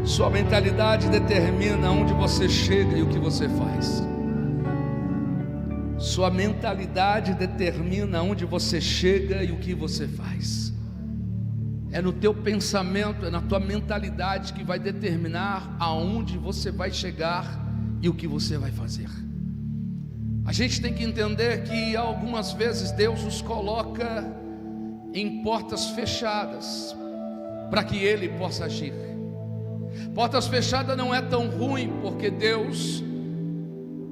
Sua mentalidade determina onde você chega e o que você faz. Sua mentalidade determina onde você chega e o que você faz. É no teu pensamento, é na tua mentalidade que vai determinar aonde você vai chegar e o que você vai fazer. A gente tem que entender que algumas vezes Deus nos coloca em portas fechadas para que Ele possa agir. Portas fechadas não é tão ruim, porque Deus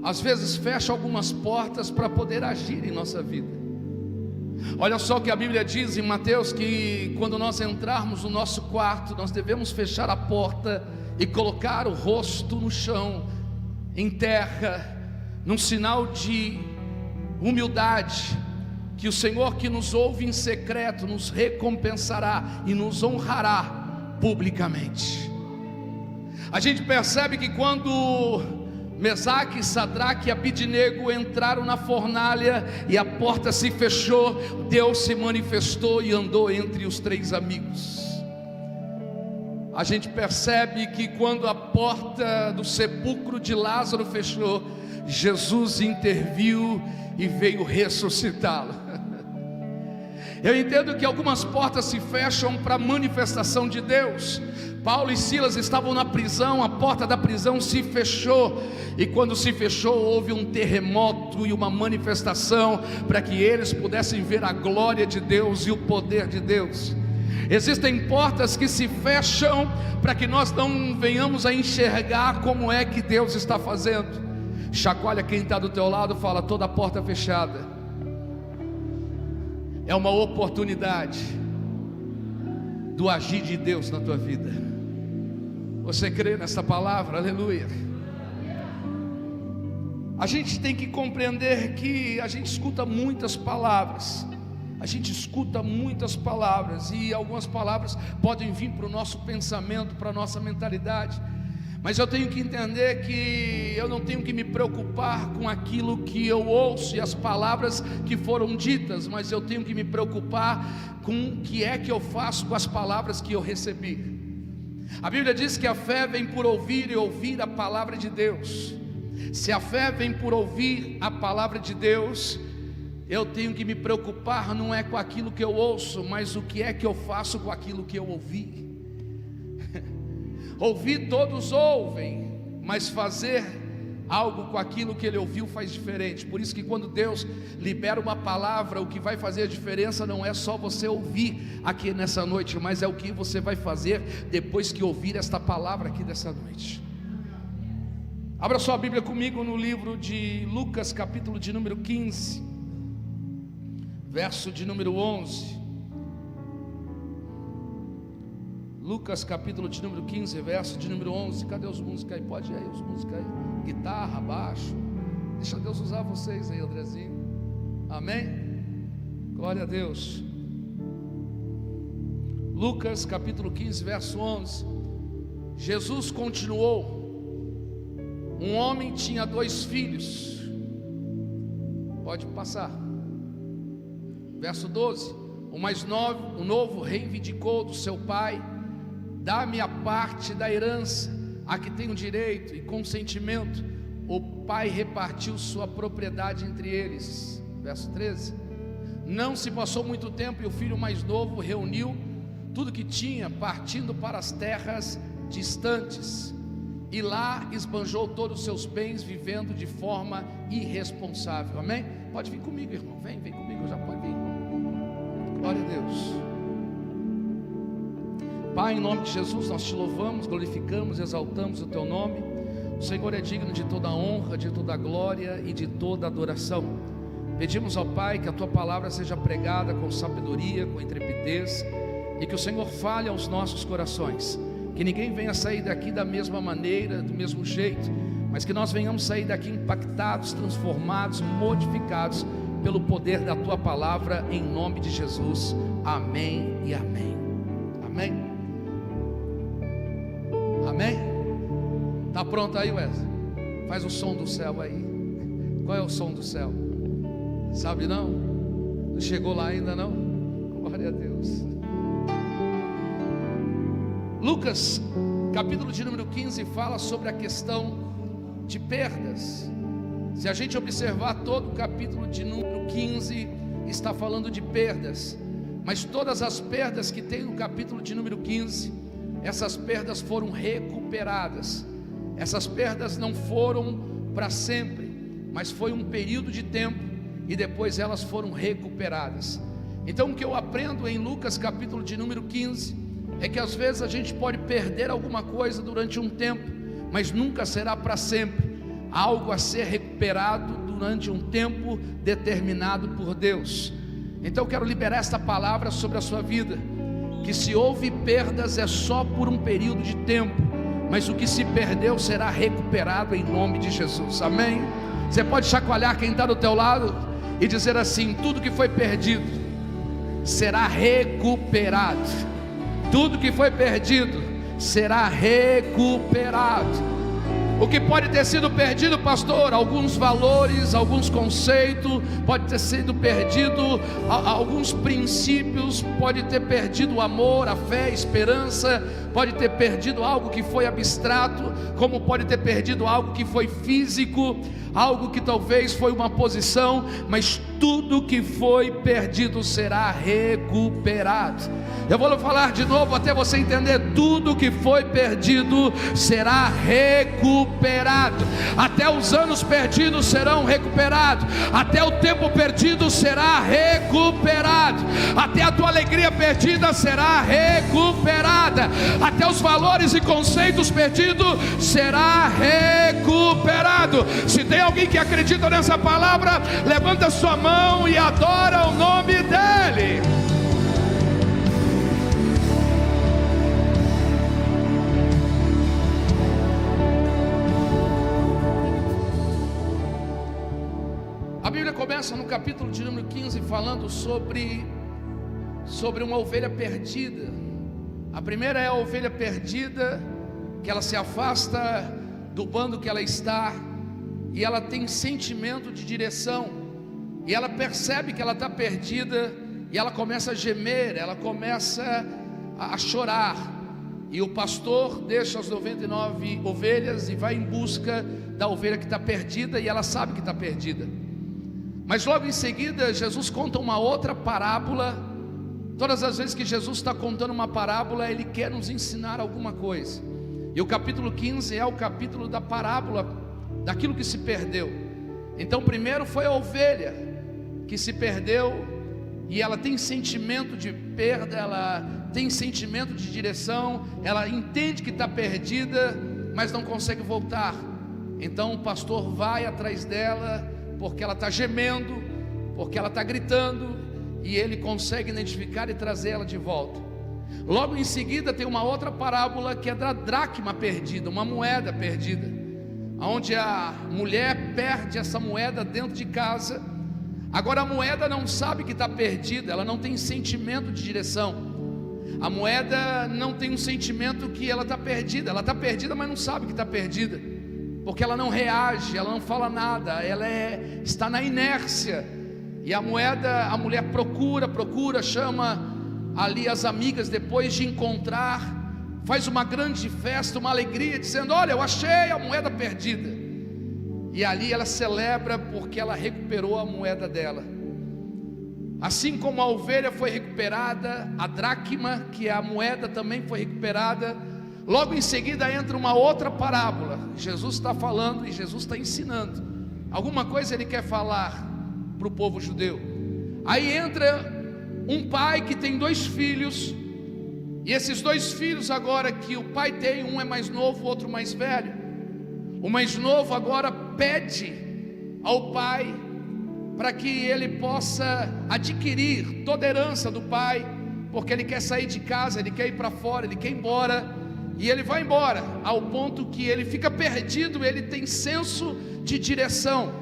às vezes fecha algumas portas para poder agir em nossa vida. Olha só o que a Bíblia diz em Mateus, que quando nós entrarmos no nosso quarto, nós devemos fechar a porta e colocar o rosto no chão, em terra, num sinal de humildade, que o Senhor que nos ouve em secreto nos recompensará e nos honrará publicamente. A gente percebe que quando Mesaque, Sadraque e Abidnego entraram na fornalha e a porta se fechou, Deus se manifestou e andou entre os três amigos. A gente percebe que quando a porta do sepulcro de Lázaro fechou, Jesus interviu e veio ressuscitá-lo. Eu entendo que algumas portas se fecham para a manifestação de Deus. Paulo e Silas estavam na prisão, a porta da prisão se fechou, e quando se fechou houve um terremoto e uma manifestação para que eles pudessem ver a glória de Deus e o poder de Deus. Existem portas que se fecham para que nós não venhamos a enxergar como é que Deus está fazendo. Chacoalha quem está do teu lado, fala: toda porta fechada é uma oportunidade do agir de Deus na tua vida. Você crê nessa palavra? Aleluia. A gente tem que compreender que a gente escuta muitas palavras. A gente escuta muitas palavras, e algumas palavras podem vir para o nosso pensamento, para a nossa mentalidade. Mas eu tenho que entender que eu não tenho que me preocupar com aquilo que eu ouço e as palavras que foram ditas, mas eu tenho que me preocupar com o que é que eu faço com as palavras que eu recebi. A Bíblia diz que a fé vem por ouvir e ouvir a palavra de Deus. Se a fé vem por ouvir a palavra de Deus, eu tenho que me preocupar não é com aquilo que eu ouço, mas o que é que eu faço com aquilo que eu ouvi. Ouvir todos ouvem, mas fazer algo com aquilo que ele ouviu faz diferente. Por isso que quando Deus libera uma palavra, o que vai fazer a diferença não é só você ouvir aqui nessa noite, mas é o que você vai fazer depois que ouvir esta palavra aqui dessa noite. Abra sua Bíblia comigo no livro de Lucas, capítulo de número 15, verso de número 11. Lucas capítulo de número 15, verso de número 11. Cadê os músicos aí? Pode ir aí os músicos aí. Guitarra, baixo. Deixa Deus usar vocês aí, Andrezinho. Amém? Glória a Deus. Lucas capítulo 15, verso 11. Jesus continuou: um homem tinha 2 filhos. Pode passar. Verso 12. O mais novo, o novo reivindicou do seu pai: dá-me a parte da herança, a que tenho direito. E com sentimento o pai repartiu sua propriedade entre eles. Verso 13. Não se passou muito tempo e o filho mais novo reuniu tudo que tinha, partindo para as terras distantes, e lá esbanjou todos os seus bens, vivendo de forma irresponsável. Amém? Pode vir comigo, irmão. Vem comigo, já pode vir. Glória a Deus. Pai, em nome de Jesus, nós te louvamos, glorificamos, exaltamos o teu nome. O Senhor é digno de toda a honra, de toda a glória e de toda a adoração. Pedimos ao Pai que a tua palavra seja pregada com sabedoria, com intrepidez, e que o Senhor fale aos nossos corações. Que ninguém venha sair daqui da mesma maneira, do mesmo jeito, mas que nós venhamos sair daqui impactados, transformados, modificados pelo poder da tua palavra, em nome de Jesus. Amém e amém. Amém. Amém. Está pronto aí, Wesley? Faz o som do céu aí. Qual é o som do céu? Sabe não? Não chegou lá ainda não? Glória a Deus. Lucas capítulo de número 15 fala sobre a questão de perdas. Se a gente observar todo o capítulo de número 15, está falando de perdas, mas todas as perdas que tem no capítulo de número 15, essas perdas foram recuperadas. Essas perdas não foram para sempre, mas foi um período de tempo, e depois elas foram recuperadas. Então o que eu aprendo em Lucas capítulo de número 15, é que às vezes a gente pode perder alguma coisa durante um tempo, mas nunca será para sempre. Algo a ser recuperado durante um tempo determinado por Deus. Então eu quero liberar esta palavra sobre a sua vida, que se houve perdas é só por um período de tempo, mas o que se perdeu será recuperado em nome de Jesus, amém? Você pode chacoalhar quem está do teu lado e dizer assim: tudo que foi perdido será recuperado. Tudo que foi perdido será recuperado. O que pode ter sido perdido, pastor? Alguns valores, alguns conceitos, pode ter sido perdido alguns princípios, pode ter perdido o amor, a fé, a esperança, pode ter perdido algo que foi abstrato, como pode ter perdido algo que foi físico, algo que talvez foi uma posição, mas tudo que foi perdido será recuperado. Eu vou falar de novo até você entender: tudo que foi perdido será recuperado. Até os anos perdidos serão recuperados, até o tempo perdido será recuperado, até a tua alegria perdida será recuperada, até os valores e conceitos perdidos será recuperado. Se tem alguém que acredita nessa palavra, levanta sua mão e adora o nome dele. A Bíblia começa no capítulo de número 15 falando sobre uma ovelha perdida. A primeira é a ovelha perdida, que ela se afasta do bando que ela está, e ela tem sentimento de direção, e ela percebe que ela está perdida, e ela começa a gemer, ela começa a chorar, e o pastor deixa as 99 ovelhas e vai em busca da ovelha que está perdida, e ela sabe que está perdida. Mas logo em seguida Jesus conta uma outra parábola. Todas as vezes que Jesus está contando uma parábola, Ele quer nos ensinar alguma coisa, e o capítulo 15 é o capítulo da parábola daquilo que se perdeu. Então primeiro foi a ovelha que se perdeu, e ela tem sentimento de perda, ela tem sentimento de direção, ela entende que está perdida, mas não consegue voltar. Então o pastor vai atrás dela, porque ela está gemendo, porque ela está gritando, e ele consegue identificar e trazer ela de volta. Logo em seguida tem uma outra parábola, que é da dracma perdida, uma moeda perdida, onde a mulher perde essa moeda dentro de casa. Agora a moeda não sabe que está perdida, ela não tem sentimento de direção. A moeda não tem um sentimento que ela está perdida, mas não sabe que está perdida, porque ela não reage, ela não fala nada, ela está na inércia. E a mulher procura, chama ali as amigas, depois de encontrar, faz uma grande festa, uma alegria, dizendo: olha, eu achei a moeda perdida. E ali ela celebra, porque ela recuperou a moeda dela. Assim como a ovelha foi recuperada, a dracma, que é a moeda, também foi recuperada. Logo em seguida entra uma outra parábola. Jesus está falando e Jesus está ensinando alguma coisa, ele quer falar para o povo judeu. Aí entra um pai que tem 2 filhos, e esses 2 filhos agora que o pai tem, um é mais novo, o outro mais velho. O mais novo agora pede ao pai para que ele possa adquirir toda a herança do pai, porque ele quer sair de casa, ele quer ir para fora, ele quer ir embora. E ele vai embora, ao ponto que ele fica perdido, ele tem senso de direção,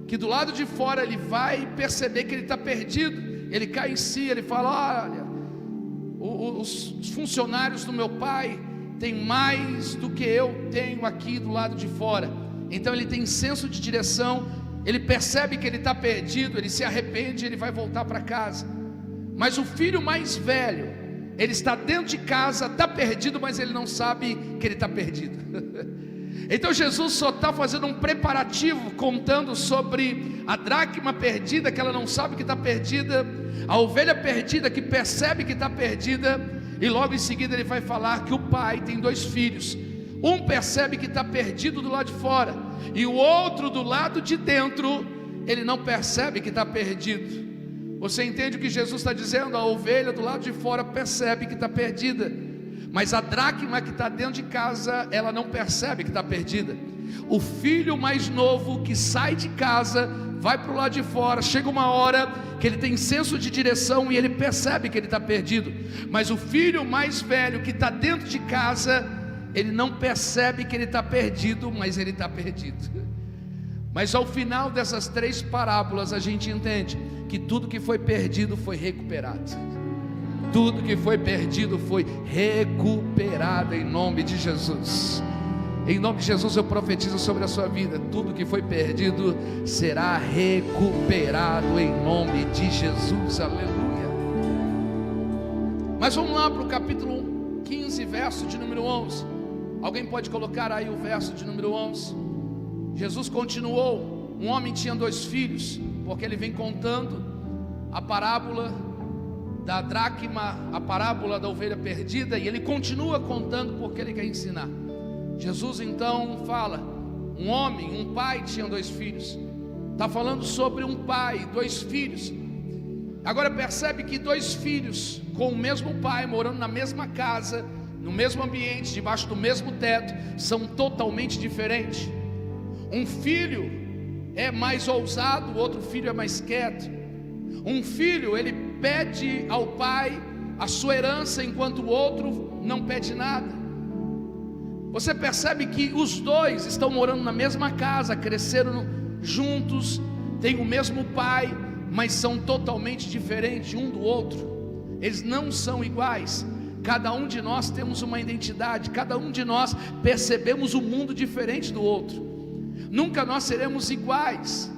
que do lado de fora ele vai perceber que ele está perdido. Ele cai em si, ele fala: olha, os funcionários do meu pai têm mais do que eu tenho aqui do lado de fora. Então ele tem senso de direção, ele percebe que ele está perdido, ele se arrepende, ele vai voltar para casa. Mas o filho mais velho, ele está dentro de casa, está perdido, mas ele não sabe que ele está perdido. Então Jesus só está fazendo um preparativo, contando sobre a dracma perdida, que ela não sabe que está perdida, a ovelha perdida que percebe que está perdida, e logo em seguida ele vai falar que o pai tem 2 filhos. Um percebe que está perdido do lado de fora, e o outro do lado de dentro, ele não percebe que está perdido. Você entende o que Jesus está dizendo? A ovelha do lado de fora percebe que está perdida, mas a dracma que está dentro de casa, ela não percebe que está perdida. O filho mais novo que sai de casa, vai para o lado de fora, chega uma hora que ele tem senso de direção e ele percebe que ele está perdido. Mas o filho mais velho que está dentro de casa, ele não percebe que ele está perdido, mas ele está perdido. Mas ao final dessas 3 parábolas, a gente entende que tudo que foi perdido foi recuperado. Tudo que foi perdido foi recuperado em nome de Jesus. Em nome de Jesus eu profetizo sobre a sua vida: tudo que foi perdido será recuperado em nome de Jesus, aleluia. Mas vamos lá para o capítulo 15, verso de número 11. Alguém pode colocar aí o verso de número 11? Jesus continuou: um homem tinha 2 filhos, porque ele vem contando a parábola da dracma, a parábola da ovelha perdida, e ele continua contando porque ele quer ensinar. Jesus então fala: um pai tinha 2 filhos. Está falando sobre um pai, 2 filhos. Agora percebe que 2 filhos com o mesmo pai, morando na mesma casa, no mesmo ambiente, debaixo do mesmo teto, são totalmente diferentes. Um filho é mais ousado, o outro filho é mais quieto. Um filho, ele pede ao pai a sua herança, enquanto o outro não pede nada. Você percebe que os 2 estão morando na mesma casa, cresceram juntos, têm o mesmo pai, mas são totalmente diferentes um do outro. Eles não são iguais. Cada um de nós temos uma identidade, cada um de nós percebemos o mundo diferente do outro. Nunca nós seremos iguais.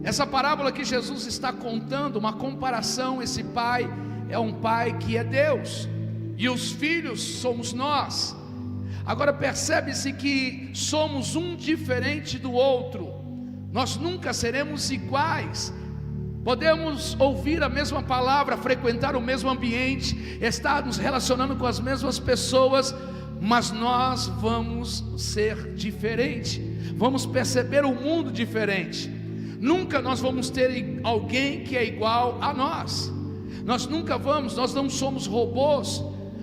Essa parábola que Jesus está contando, uma comparação: esse pai é um pai que é Deus, e os filhos somos nós. Agora percebe-se que somos um diferente do outro. Nós nunca seremos iguais. Podemos ouvir a mesma palavra, frequentar o mesmo ambiente, estar nos relacionando com as mesmas pessoas, mas nós vamos ser diferentes, vamos perceber o mundo diferente. Nunca nós vamos ter alguém que é igual a nós. Nós nunca vamos, nós não somos robôs.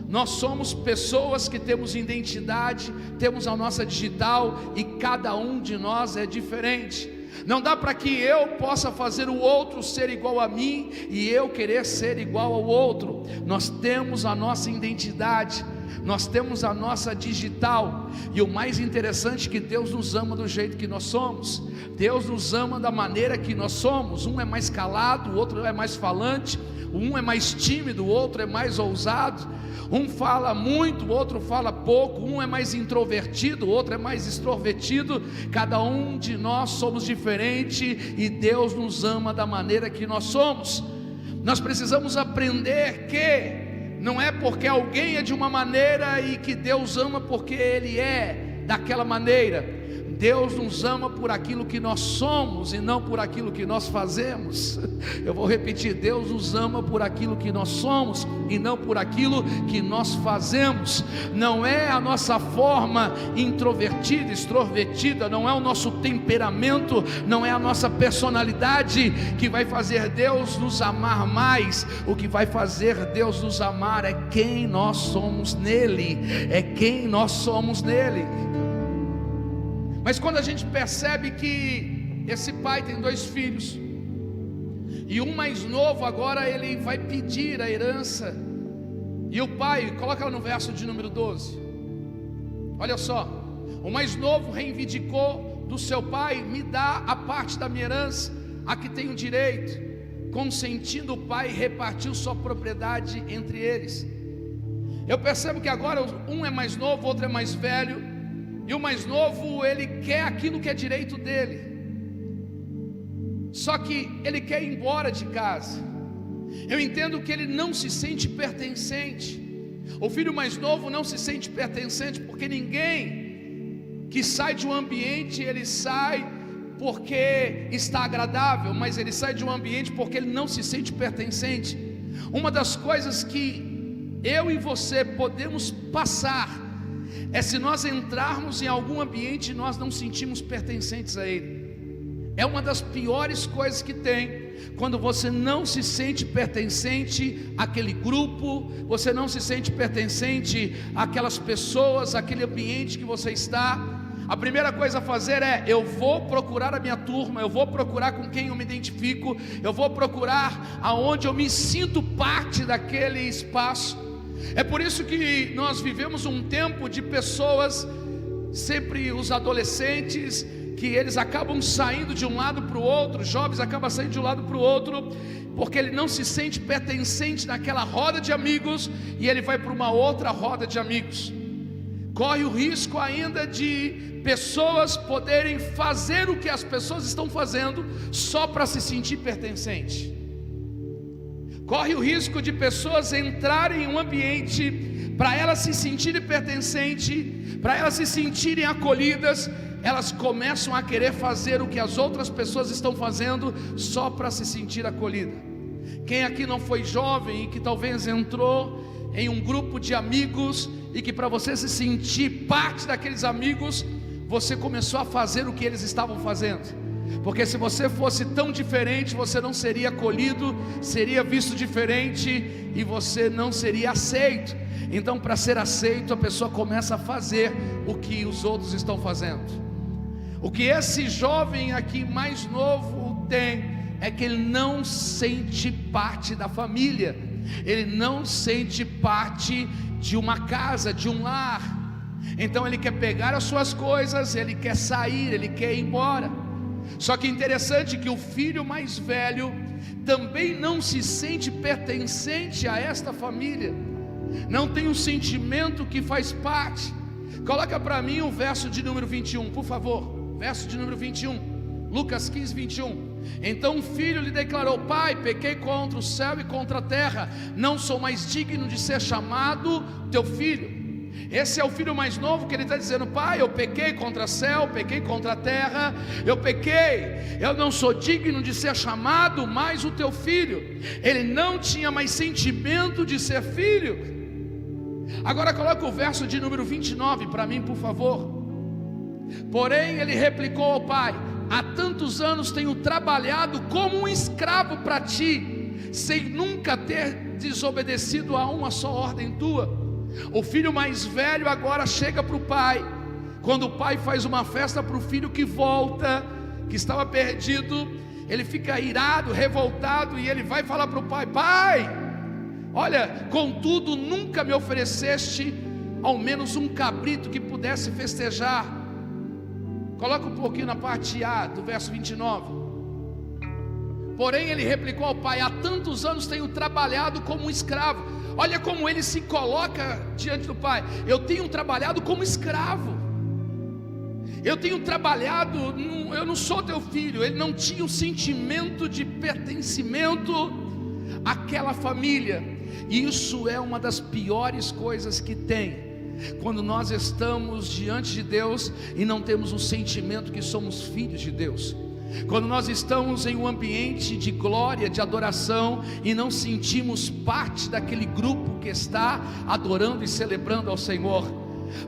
Nós somos pessoas que temos identidade, temos a nossa digital, e cada um de nós é diferente. Não dá para que eu possa fazer o outro ser igual a mim e eu querer ser igual ao outro. Nós temos a nossa identidade, nós temos a nossa digital. E o mais interessante é que Deus nos ama do jeito que nós somos. Deus nos ama da maneira que nós somos. Um é mais calado, o outro é mais falante. Um é mais tímido, o outro é mais ousado. Um fala muito, o outro fala pouco. Um é mais introvertido, o outro é mais extrovertido. Cada um de nós somos diferente, e Deus nos ama da maneira que nós somos. Nós precisamos aprender que não é porque alguém é de uma maneira e que Deus ama porque Ele é daquela maneira. Deus nos ama por aquilo que nós somos e não por aquilo que nós fazemos. Eu vou repetir: Deus nos ama por aquilo que nós somos e não por aquilo que nós fazemos. Não é a nossa forma introvertida, extrovertida, não é o nosso temperamento, não é a nossa personalidade que vai fazer Deus nos amar mais. O que vai fazer Deus nos amar é quem nós somos nele, é quem nós somos nele. Mas quando a gente percebe que esse pai tem 2 filhos, e um mais novo agora ele vai pedir a herança, e o pai, coloca lá no verso de número 12, olha só: o mais novo reivindicou do seu pai: me dá a parte da minha herança, a que tenho direito. Consentindo, o pai repartiu sua propriedade entre eles. Eu percebo que agora um é mais novo, o outro é mais velho. E o mais novo, ele quer aquilo que é direito dele. Só que ele quer ir embora de casa. Eu entendo que ele não se sente pertencente. O filho mais novo não se sente pertencente, porque ninguém que sai de um ambiente, ele sai porque está agradável, mas ele sai de um ambiente porque ele não se sente pertencente. Uma das coisas que eu e você podemos passar é se nós entrarmos em algum ambiente e nós não sentimos pertencentes a ele. É uma das piores coisas que tem, quando você não se sente pertencente àquele grupo, você não se sente pertencente àquelas pessoas, àquele ambiente que você está. A primeira coisa a fazer é: eu vou procurar a minha turma, eu vou procurar com quem eu me identifico, eu vou procurar aonde eu me sinto parte daquele espaço. É por isso que nós vivemos um tempo de pessoas, sempre os adolescentes, que eles acabam saindo de um lado para o outro, jovens acabam saindo de um lado para o outro, porque ele não se sente pertencente naquela roda de amigos, e ele vai para uma outra roda de amigos. Corre o risco ainda de pessoas poderem fazer o que as pessoas estão fazendo só para se sentir pertencente. Corre o risco de pessoas entrarem em um ambiente para elas se sentirem pertencentes, para elas se sentirem acolhidas, elas começam a querer fazer o que as outras pessoas estão fazendo só para se sentir acolhida. Quem aqui não foi jovem e que talvez entrou em um grupo de amigos e que para você se sentir parte daqueles amigos, você começou a fazer o que eles estavam fazendo? Porque se você fosse tão diferente, você não seria acolhido, seria visto diferente e você não seria aceito. Então, para ser aceito, a pessoa começa a fazer o que os outros estão fazendo. O que esse jovem aqui mais novo tem é que ele não sente parte da família, ele não sente parte de uma casa, de um lar. Então ele quer pegar as suas coisas, ele quer sair, ele quer ir embora. Só que interessante que o filho mais velho também não se sente pertencente a esta família, não tem um sentimento que faz parte. Coloca para mim o verso de número 21, por favor. Verso de número 21, Lucas 15, 21. Então o filho lhe declarou: pai, pequei contra o céu e contra a terra, não sou mais digno de ser chamado teu filho. Esse é o filho mais novo que ele está dizendo: pai, eu pequei contra o céu, pequei contra a terra, eu pequei, eu não sou digno de ser chamado mais o teu filho. Ele não tinha mais sentimento de ser filho. Agora coloca o verso de número 29 para mim, por favor. Porém ele replicou ao pai: há tantos anos tenho trabalhado como um escravo para ti, sem nunca ter desobedecido a uma só ordem tua. O filho mais velho agora chega para o pai, quando o pai faz uma festa para o filho que volta, que estava perdido, ele fica irado, revoltado, e ele vai falar para o pai: pai, olha, contudo nunca me ofereceste ao menos um cabrito que pudesse festejar. Coloca um pouquinho na parte A do verso 29. Porém ele replicou ao pai: há tantos anos tenho trabalhado como um escravo. Olha como ele se coloca diante do pai: eu tenho trabalhado como escravo, eu tenho trabalhado, eu não sou teu filho. Ele não tinha o sentimento de pertencimento àquela família. E isso é uma das piores coisas que tem, quando nós estamos diante de Deus e não temos o sentimento que somos filhos de Deus. Quando nós estamos em um ambiente de glória, de adoração, e não sentimos parte daquele grupo que está adorando e celebrando ao Senhor,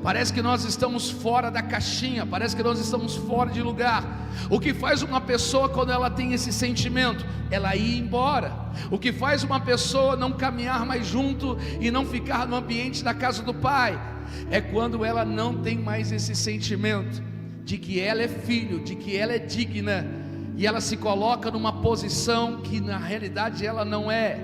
parece que nós estamos fora da caixinha, parece que nós estamos fora de lugar. O que faz uma pessoa, quando ela tem esse sentimento, ela ir embora. O que faz uma pessoa não caminhar mais junto e não ficar no ambiente da casa do Pai, é quando ela não tem mais esse sentimento de que ela é filho, de que ela é digna, e ela se coloca numa posição que na realidade ela não é.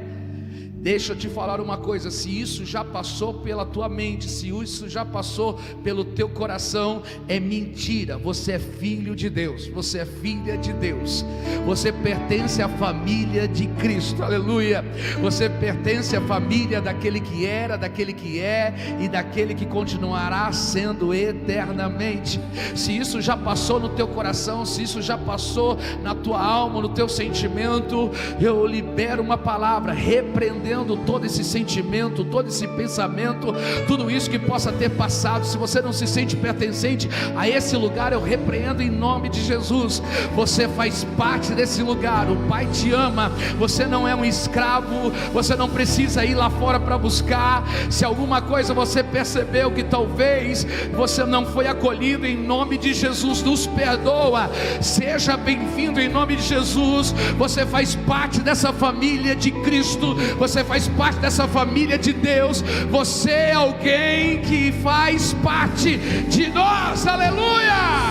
Deixa eu te falar uma coisa: se isso já passou pela tua mente, se isso já passou pelo teu coração, é mentira. Você é filho de Deus, você é filha de Deus, você pertence à família de Cristo, aleluia. Você pertence à família daquele que era, daquele que é e daquele que continuará sendo eternamente. Se isso já passou no teu coração, se isso já passou na tua alma, no teu sentimento, eu libero uma palavra repreendendo todo esse sentimento, todo esse pensamento, tudo isso que possa ter passado. Se você não se sente pertencente a esse lugar, eu repreendo em nome de Jesus. Você faz parte desse lugar, o Pai te ama, você não é um escravo, você não precisa ir lá fora para buscar. Se alguma coisa você percebeu que talvez você não foi acolhido, em nome de Jesus, nos perdoa, seja bem-vindo em nome de Jesus. Você faz parte dessa família de Cristo, você faz parte dessa família de Deus, você é alguém que faz parte de nós, aleluia.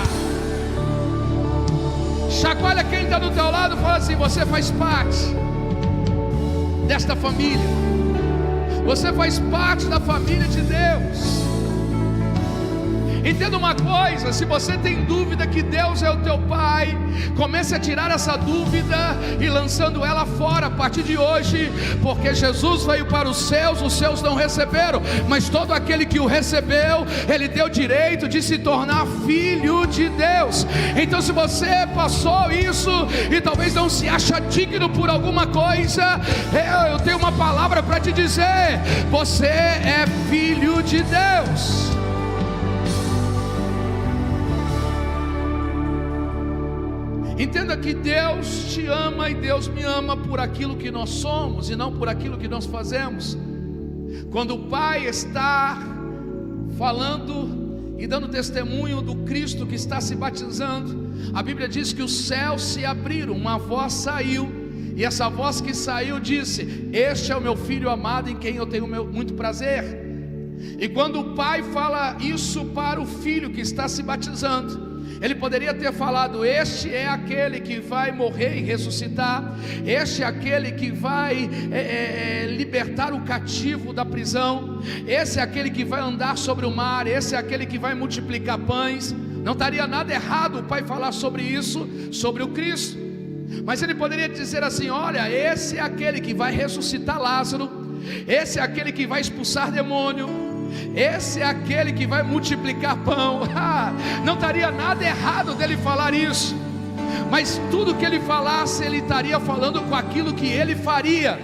Chacoalha quem está do teu lado e fala assim: você faz parte desta família, você faz parte da família de Deus. Entenda uma coisa: se você tem dúvida que Deus é o teu Pai, comece a tirar essa dúvida e lançando ela fora a partir de hoje, porque Jesus veio para os seus não receberam, mas todo aquele que o recebeu, Ele deu direito de se tornar filho de Deus. Então, se você passou isso e talvez não se acha digno por alguma coisa, eu tenho uma palavra para te dizer: você é filho de Deus. Entenda que Deus te ama e Deus me ama por aquilo que nós somos e não por aquilo que nós fazemos. Quando o Pai está falando e dando testemunho do Cristo que está se batizando, a Bíblia diz que os céus se abriram, uma voz saiu, e essa voz que saiu disse: este é o meu filho amado, em quem eu tenho muito prazer. E quando o Pai fala isso para o filho que está se batizando, Ele poderia ter falado: este é aquele que vai morrer e ressuscitar, este é aquele que vai libertar o cativo da prisão, esse é aquele que vai andar sobre o mar, esse é aquele que vai multiplicar pães. Não estaria nada errado o Pai falar sobre isso, sobre o Cristo, mas Ele poderia dizer assim: olha, esse é aquele que vai ressuscitar Lázaro, esse é aquele que vai expulsar demônio, esse é aquele que vai multiplicar pão. Não estaria nada errado dele falar isso, mas tudo que ele falasse, ele estaria falando com aquilo que ele faria.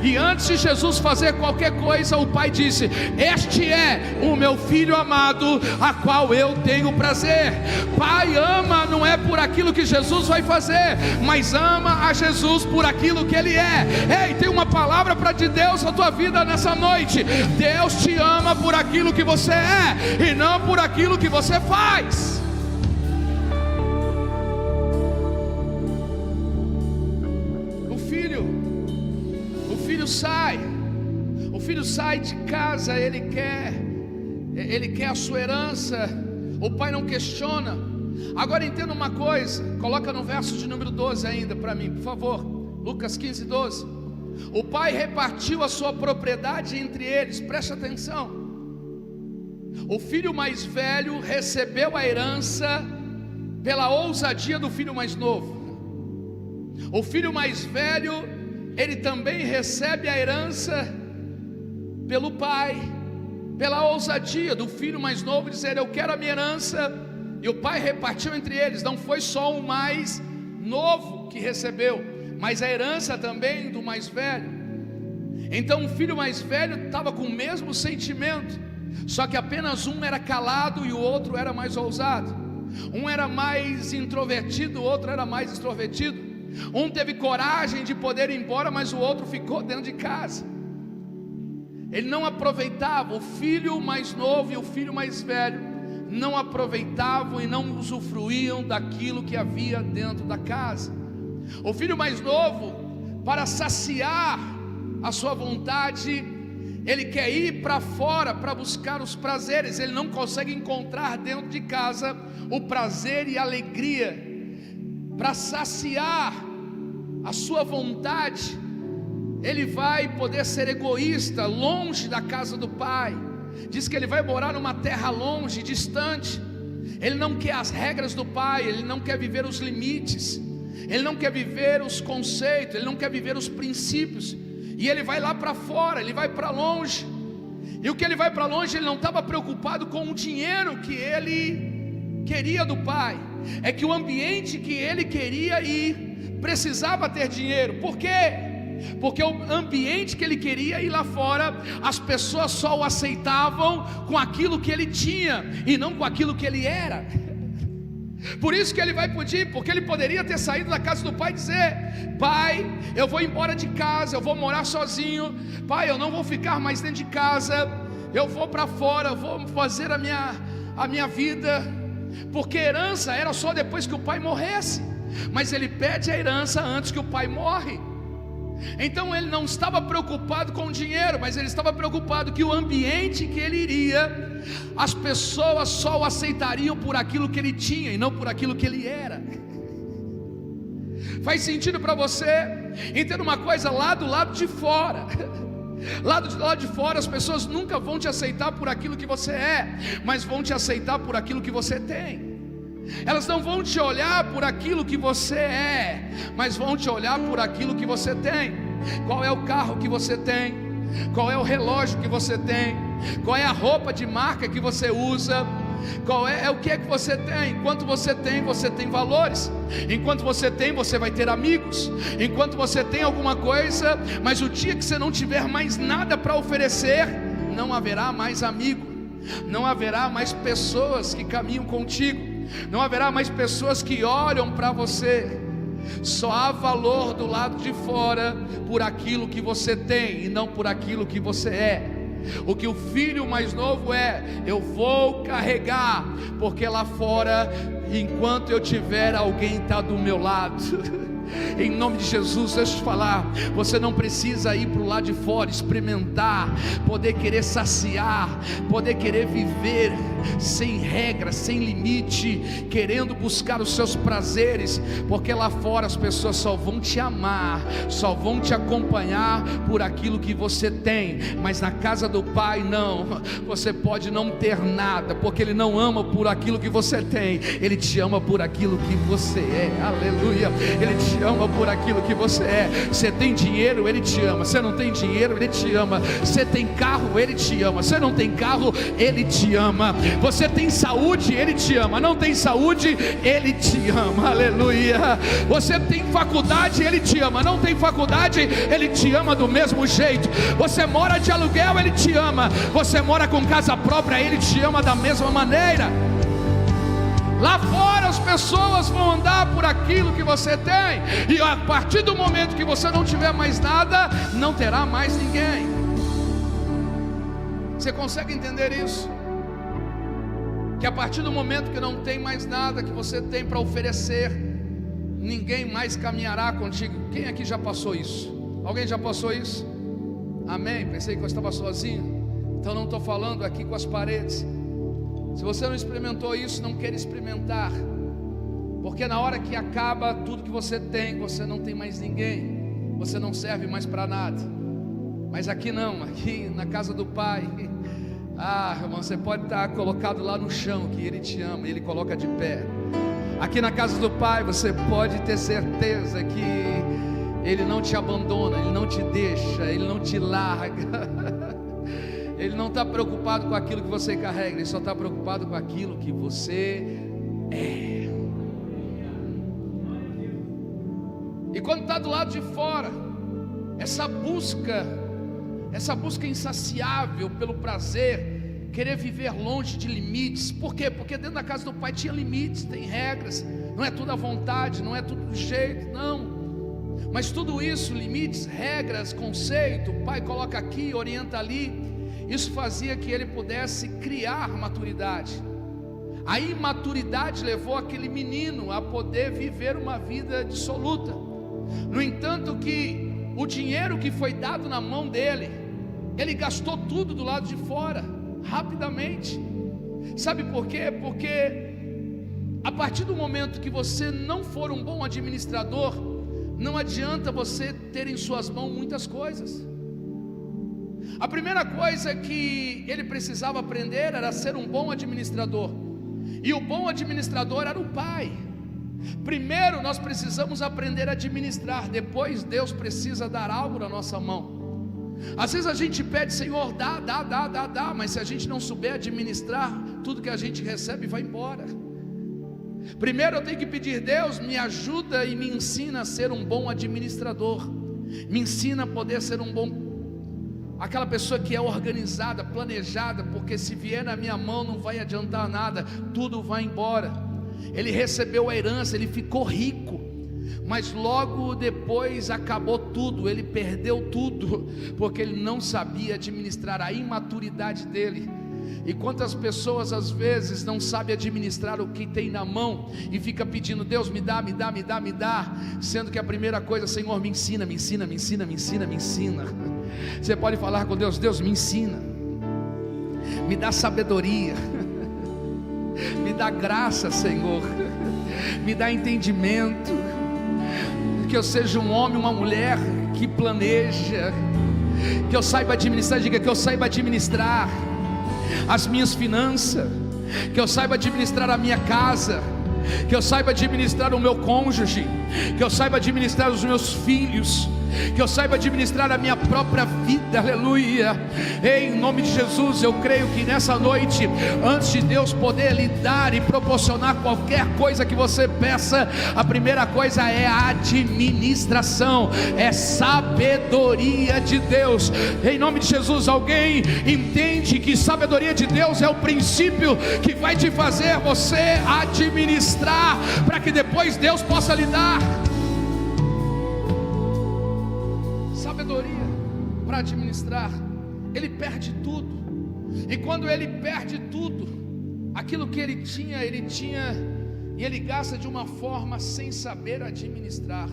E antes de Jesus fazer qualquer coisa, o Pai disse: este é o meu filho amado, a qual eu tenho prazer. Pai ama não é por aquilo que Jesus vai fazer, mas ama a Jesus por aquilo que Ele é. Ei, tem uma palavra para de Deus na tua vida nessa noite: Deus te ama por aquilo que você é e não por aquilo que você faz. O filho sai de casa, ele quer a sua herança. O pai não questiona. Agora entenda uma coisa, coloca no verso de número 12 ainda para mim, por favor. Lucas 15, 12. O pai repartiu a sua propriedade entre eles. Preste atenção. O filho mais velho recebeu a herança pela ousadia do filho mais novo. O filho mais velho, ele também recebe a herança pelo pai, pela ousadia do filho mais novo dizer: eu quero a minha herança. E o pai repartiu entre eles. Não foi só o mais novo que recebeu, mas a herança também do mais velho. Então o filho mais velho estava com o mesmo sentimento, só que apenas um era calado e o outro era mais ousado. Um era mais introvertido, o outro era mais extrovertido. Um teve coragem de poder ir embora, mas o outro ficou dentro de casa. Ele não aproveitava. O filho mais novo e o filho mais velho não aproveitavam e não usufruíam daquilo que havia dentro da casa. O filho mais novo, para saciar a sua vontade, ele quer ir para fora para buscar os prazeres. Ele não consegue encontrar dentro de casa o prazer e a alegria. Para saciar a sua vontade, ele vai poder ser egoísta, longe da casa do pai. Diz que ele vai morar numa terra longe, distante. Ele não quer as regras do pai, ele não quer viver os limites, ele não quer viver os conceitos, ele não quer viver os princípios. E ele vai lá para fora, ele vai para longe. E o que ele vai para longe, ele não estava preocupado com o dinheiro que ele queria do pai. É que o ambiente que ele queria ir, precisava ter dinheiro. Por quê? Porque o ambiente que ele queria ir lá fora, as pessoas só o aceitavam com aquilo que ele tinha, e não com aquilo que ele era. Por isso que ele vai pedir, porque ele poderia ter saído da casa do pai e dizer: pai, eu vou embora de casa, eu vou morar sozinho. Pai, eu não vou ficar mais dentro de casa, eu vou para fora, eu vou fazer a minha vida. Porque herança era só depois que o pai morresse, mas ele pede a herança antes que o pai morre. Então ele não estava preocupado com o dinheiro, mas ele estava preocupado que o ambiente que ele iria, as pessoas só o aceitariam por aquilo que ele tinha e não por aquilo que ele era. Faz sentido para você? Entenda uma coisa, lá do lado de fora, lá do lado de fora, as pessoas nunca vão te aceitar por aquilo que você é, mas vão te aceitar por aquilo que você tem. Elas não vão te olhar por aquilo que você é, mas vão te olhar por aquilo que você tem. Qual é o carro que você tem? Qual é o relógio que você tem? Qual é a roupa de marca que você usa? Qual é o que é que você tem? Enquanto você tem valores. Enquanto você tem, você vai ter amigos. Enquanto você tem alguma coisa, mas o dia que você não tiver mais nada para oferecer, não haverá mais amigo, não haverá mais pessoas que caminham contigo, não haverá mais pessoas que olham para você. Só há valor do lado de fora por aquilo que você tem e não por aquilo que você é. O que o filho mais novo é: eu vou carregar, porque lá fora, enquanto eu tiver, alguém está do meu lado. Em nome de Jesus, deixa eu te falar, você não precisa ir para o lado de fora, experimentar, poder querer saciar, poder querer viver sem regra, sem limite, querendo buscar os seus prazeres, porque lá fora as pessoas só vão te amar, só vão te acompanhar por aquilo que você tem. Mas na casa do pai não, você pode não ter nada, porque ele não ama por aquilo que você tem, ele te ama por aquilo que você é. Aleluia. Ele te ama por aquilo que você é. Você tem dinheiro, ele te ama. Você não tem dinheiro, ele te ama. Você tem carro, ele te ama. Você não tem carro, ele te ama. Você tem saúde, ele te ama. Não tem saúde, ele te ama. Aleluia. Você tem faculdade, ele te ama. Não tem faculdade, ele te ama do mesmo jeito. Você mora de aluguel, ele te ama. Você mora com casa própria, ele te ama da mesma maneira. Lá fora as pessoas vão andar por aquilo que você tem, e a partir do momento que você não tiver mais nada, não terá mais ninguém. Você consegue entender isso? Que a partir do momento que não tem mais nada que você tem para oferecer, ninguém mais caminhará contigo. Quem aqui já passou isso? Alguém já passou isso? Amém? Pensei que eu estava sozinho. Então não estou falando aqui com as paredes. Se você não experimentou isso, não quer experimentar, porque na hora que acaba tudo que você tem, você não tem mais ninguém, você não serve mais para nada. Mas aqui não, aqui na casa do pai, irmão, você pode estar colocado lá no chão, que ele te ama, ele coloca de pé. Aqui na casa do pai, você pode ter certeza que ele não te abandona, ele não te deixa, ele não te larga. Ele não está preocupado com aquilo que você carrega, ele só está preocupado com aquilo que você é. E quando está do lado de fora, essa busca insaciável pelo prazer, querer viver longe de limites. Por quê? Porque dentro da casa do pai tinha limites, tem regras, não é tudo à vontade, não é tudo do jeito, não. Mas tudo isso, limites, regras, conceito, o pai coloca aqui, orienta ali. Isso fazia que ele pudesse criar maturidade. A imaturidade levou aquele menino a poder viver uma vida dissoluta. No entanto, que o dinheiro que foi dado na mão dele, ele gastou tudo do lado de fora, rapidamente. Sabe por quê? Porque a partir do momento que você não for um bom administrador, não adianta você ter em suas mãos muitas coisas. A primeira coisa que ele precisava aprender era ser um bom administrador, e o bom administrador era o pai. Primeiro nós precisamos aprender a administrar, depois Deus precisa dar algo na nossa mão. Às vezes a gente pede: Senhor, dá, mas se a gente não souber administrar, tudo que a gente recebe vai embora. Primeiro eu tenho que pedir: Deus, me ajuda e me ensina a ser um bom administrador, me ensina a poder ser aquela pessoa que é organizada, planejada, porque se vier na minha mão não vai adiantar nada, tudo vai embora. Ele recebeu a herança, ele ficou rico, mas logo depois acabou tudo, ele perdeu tudo, porque ele não sabia administrar, a imaturidade dele. E quantas pessoas às vezes não sabem administrar o que tem na mão e fica pedindo: Deus, me dá, sendo que a primeira coisa: Senhor, me ensina. Você pode falar com Deus: Deus, me ensina, me dá sabedoria, me dá graça, Senhor, me dá entendimento, que eu seja um homem, uma mulher que planeja, que eu saiba administrar. Diga: que eu saiba administrar as minhas finanças, que eu saiba administrar a minha casa, que eu saiba administrar o meu cônjuge, que eu saiba administrar os meus filhos, que eu saiba administrar a minha própria vida. Aleluia. Em nome de Jesus, eu creio que nessa noite, antes de Deus poder lhe dar e proporcionar qualquer coisa que você peça, a primeira coisa é a administração, é sabedoria de Deus. Em nome de Jesus, alguém entende que sabedoria de Deus é o princípio que vai te fazer você administrar, para que depois Deus possa lhe dar sabedoria para administrar. Ele perde tudo, e quando ele perde tudo, aquilo que ele tinha, e ele gasta de uma forma sem saber administrar.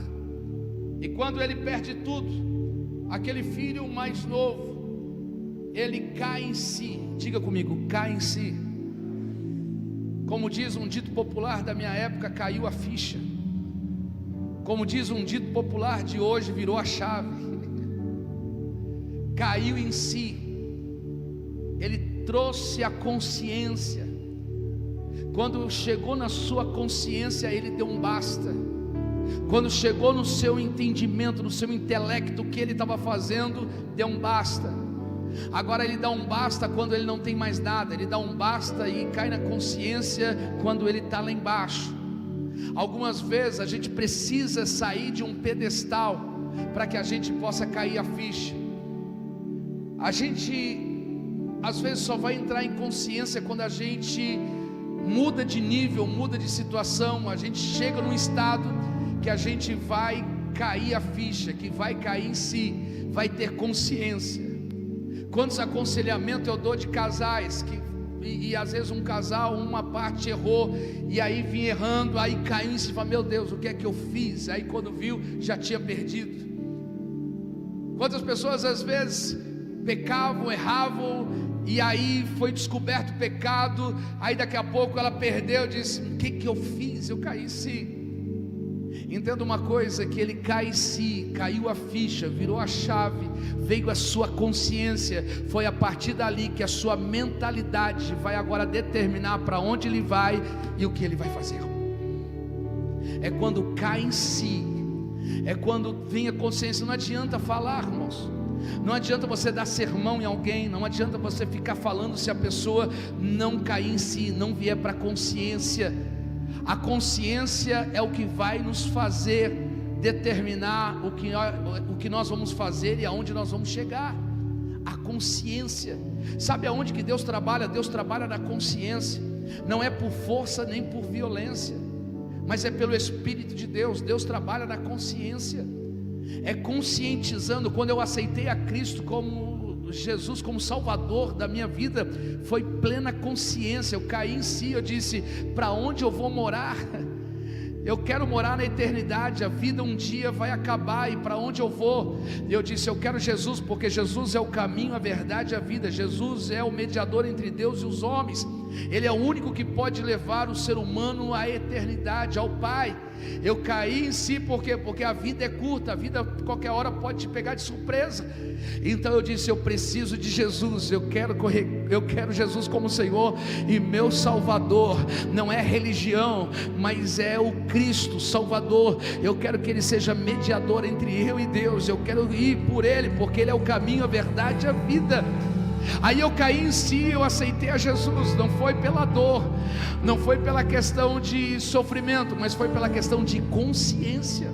E quando ele perde tudo, aquele filho mais novo, ele cai em si. Diga comigo: cai em si. Como diz um dito popular da minha época, caiu a ficha. Como diz um dito popular de hoje, virou a chave. Caiu em si. Ele trouxe a consciência. Quando chegou na sua consciência, ele deu um basta. Quando chegou no seu entendimento, no seu intelecto, o que ele estava fazendo, deu um basta. Agora ele dá um basta quando ele não tem mais nada. Ele dá um basta e cai na consciência quando ele está lá embaixo. Algumas vezes a gente precisa sair de um pedestal para que a gente possa cair a ficha. A gente às vezes só vai entrar em consciência quando a gente muda de nível, muda de situação. A gente chega num estado que a gente vai cair a ficha, que vai cair em si, vai ter consciência. Quantos aconselhamentos eu dou de casais e às vezes um casal, uma parte errou, e aí vinha errando, aí caiu em si, fala: meu Deus, o que é que eu fiz? Aí quando viu, já tinha perdido. Quantas pessoas às vezes pecavam, erravam, e aí foi descoberto o pecado, aí daqui a pouco ela perdeu, disse: o que eu fiz? Eu caí em si. Entenda uma coisa, que ele cai em si, caiu a ficha, virou a chave, veio a sua consciência. Foi a partir dali que a sua mentalidade vai agora determinar para onde ele vai e o que ele vai fazer. É quando cai em si, é quando vem a consciência. Não adianta falar, irmãos, não adianta você dar sermão em alguém, não adianta você ficar falando se a pessoa não cair em si, não vier para a consciência. A consciência é o que vai nos fazer determinar o que nós vamos fazer e aonde nós vamos chegar. A consciência. Sabe aonde que Deus trabalha? Deus trabalha na consciência. Não é por força nem por violência, mas é pelo Espírito de Deus. Deus trabalha na consciência. É conscientizando. Quando eu aceitei a Cristo como Jesus, como Salvador da minha vida, foi plena consciência. Eu caí em si, eu disse: para onde eu vou morar? Eu quero morar na eternidade. A vida um dia vai acabar, e para onde eu vou? Eu disse: eu quero Jesus, porque Jesus é o caminho, a verdade e a vida. Jesus é o mediador entre Deus e os homens. Ele é o único que pode levar o ser humano à eternidade, ao Pai. Eu caí em si porque a vida é curta, a vida qualquer hora pode te pegar de surpresa. Então eu disse: eu preciso de Jesus, eu quero Jesus como Senhor e meu Salvador. Não é religião, mas é o Cristo Salvador. Eu quero que Ele seja mediador entre eu e Deus. Eu quero ir por Ele, porque Ele é o caminho, a verdade e a vida. Aí eu caí em si, eu aceitei a Jesus. Não foi pela dor, não foi pela questão de sofrimento, mas foi pela questão de consciência.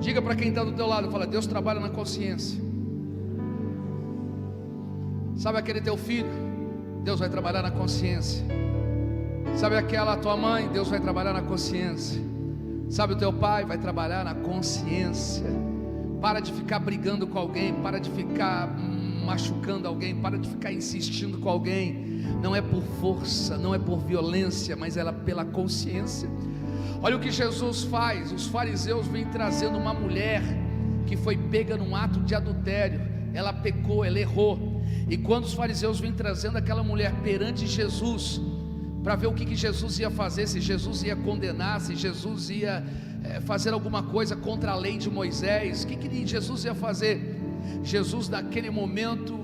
Diga para quem está do teu lado, fala: Deus trabalha na consciência. Sabe aquele teu filho? Deus vai trabalhar na consciência. Sabe aquela tua mãe? Deus vai trabalhar na consciência. Sabe o teu pai? Vai trabalhar na consciência. Para de ficar brigando com alguém, para de ficar machucando alguém, para de ficar insistindo com alguém. Não é por força, não é por violência, mas ela pela consciência. Olha o que Jesus faz. Os fariseus vêm trazendo uma mulher que foi pega num ato de adultério. Ela pecou, ela errou. E quando os fariseus vêm trazendo aquela mulher perante Jesus, para ver o que Jesus ia fazer, se Jesus ia condenar, se Jesus ia fazer alguma coisa contra a lei de Moisés, o que Jesus ia fazer? Jesus naquele momento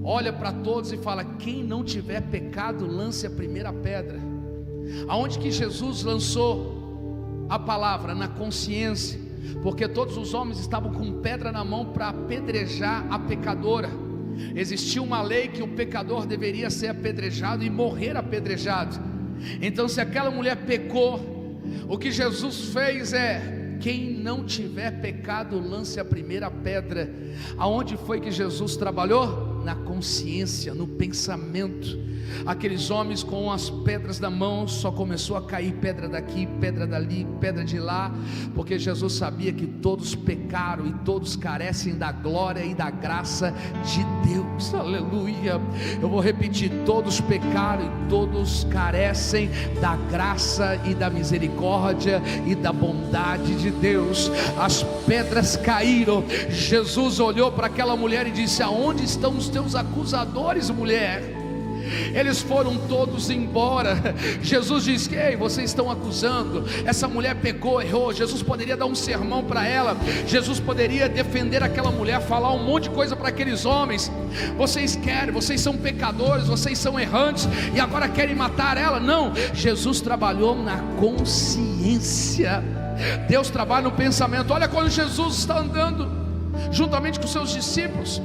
olha para todos e fala: quem não tiver pecado, lance a primeira pedra. Aonde que Jesus lançou a palavra? Na consciência, porque todos os homens estavam com pedra na mão para apedrejar a pecadora. Existia uma lei que o pecador deveria ser apedrejado e morrer apedrejado. Então, se aquela mulher pecou, o que Jesus fez é: quem não tiver pecado, lance a primeira pedra. Aonde foi que Jesus trabalhou? Na consciência, no pensamento. Aqueles homens com as pedras na mão, só começou a cair pedra daqui, pedra dali, pedra de lá, porque Jesus sabia que todos pecaram e todos carecem da glória e da graça de Deus. Aleluia. Eu vou repetir: todos pecaram e todos carecem da graça e da misericórdia e da bondade de Deus. As pedras caíram. Jesus olhou para aquela mulher e disse: aonde estão os teus acusadores, mulher? Eles foram todos embora. Jesus disse: ei, vocês estão acusando, essa mulher pecou, errou. Jesus poderia dar um sermão para ela, Jesus poderia defender aquela mulher, falar um monte de coisa para aqueles homens. Vocês são pecadores, vocês são errantes e agora querem matar ela. Não, Jesus trabalhou na consciência. Deus trabalha no pensamento. Olha quando Jesus está andando juntamente com seus discípulos.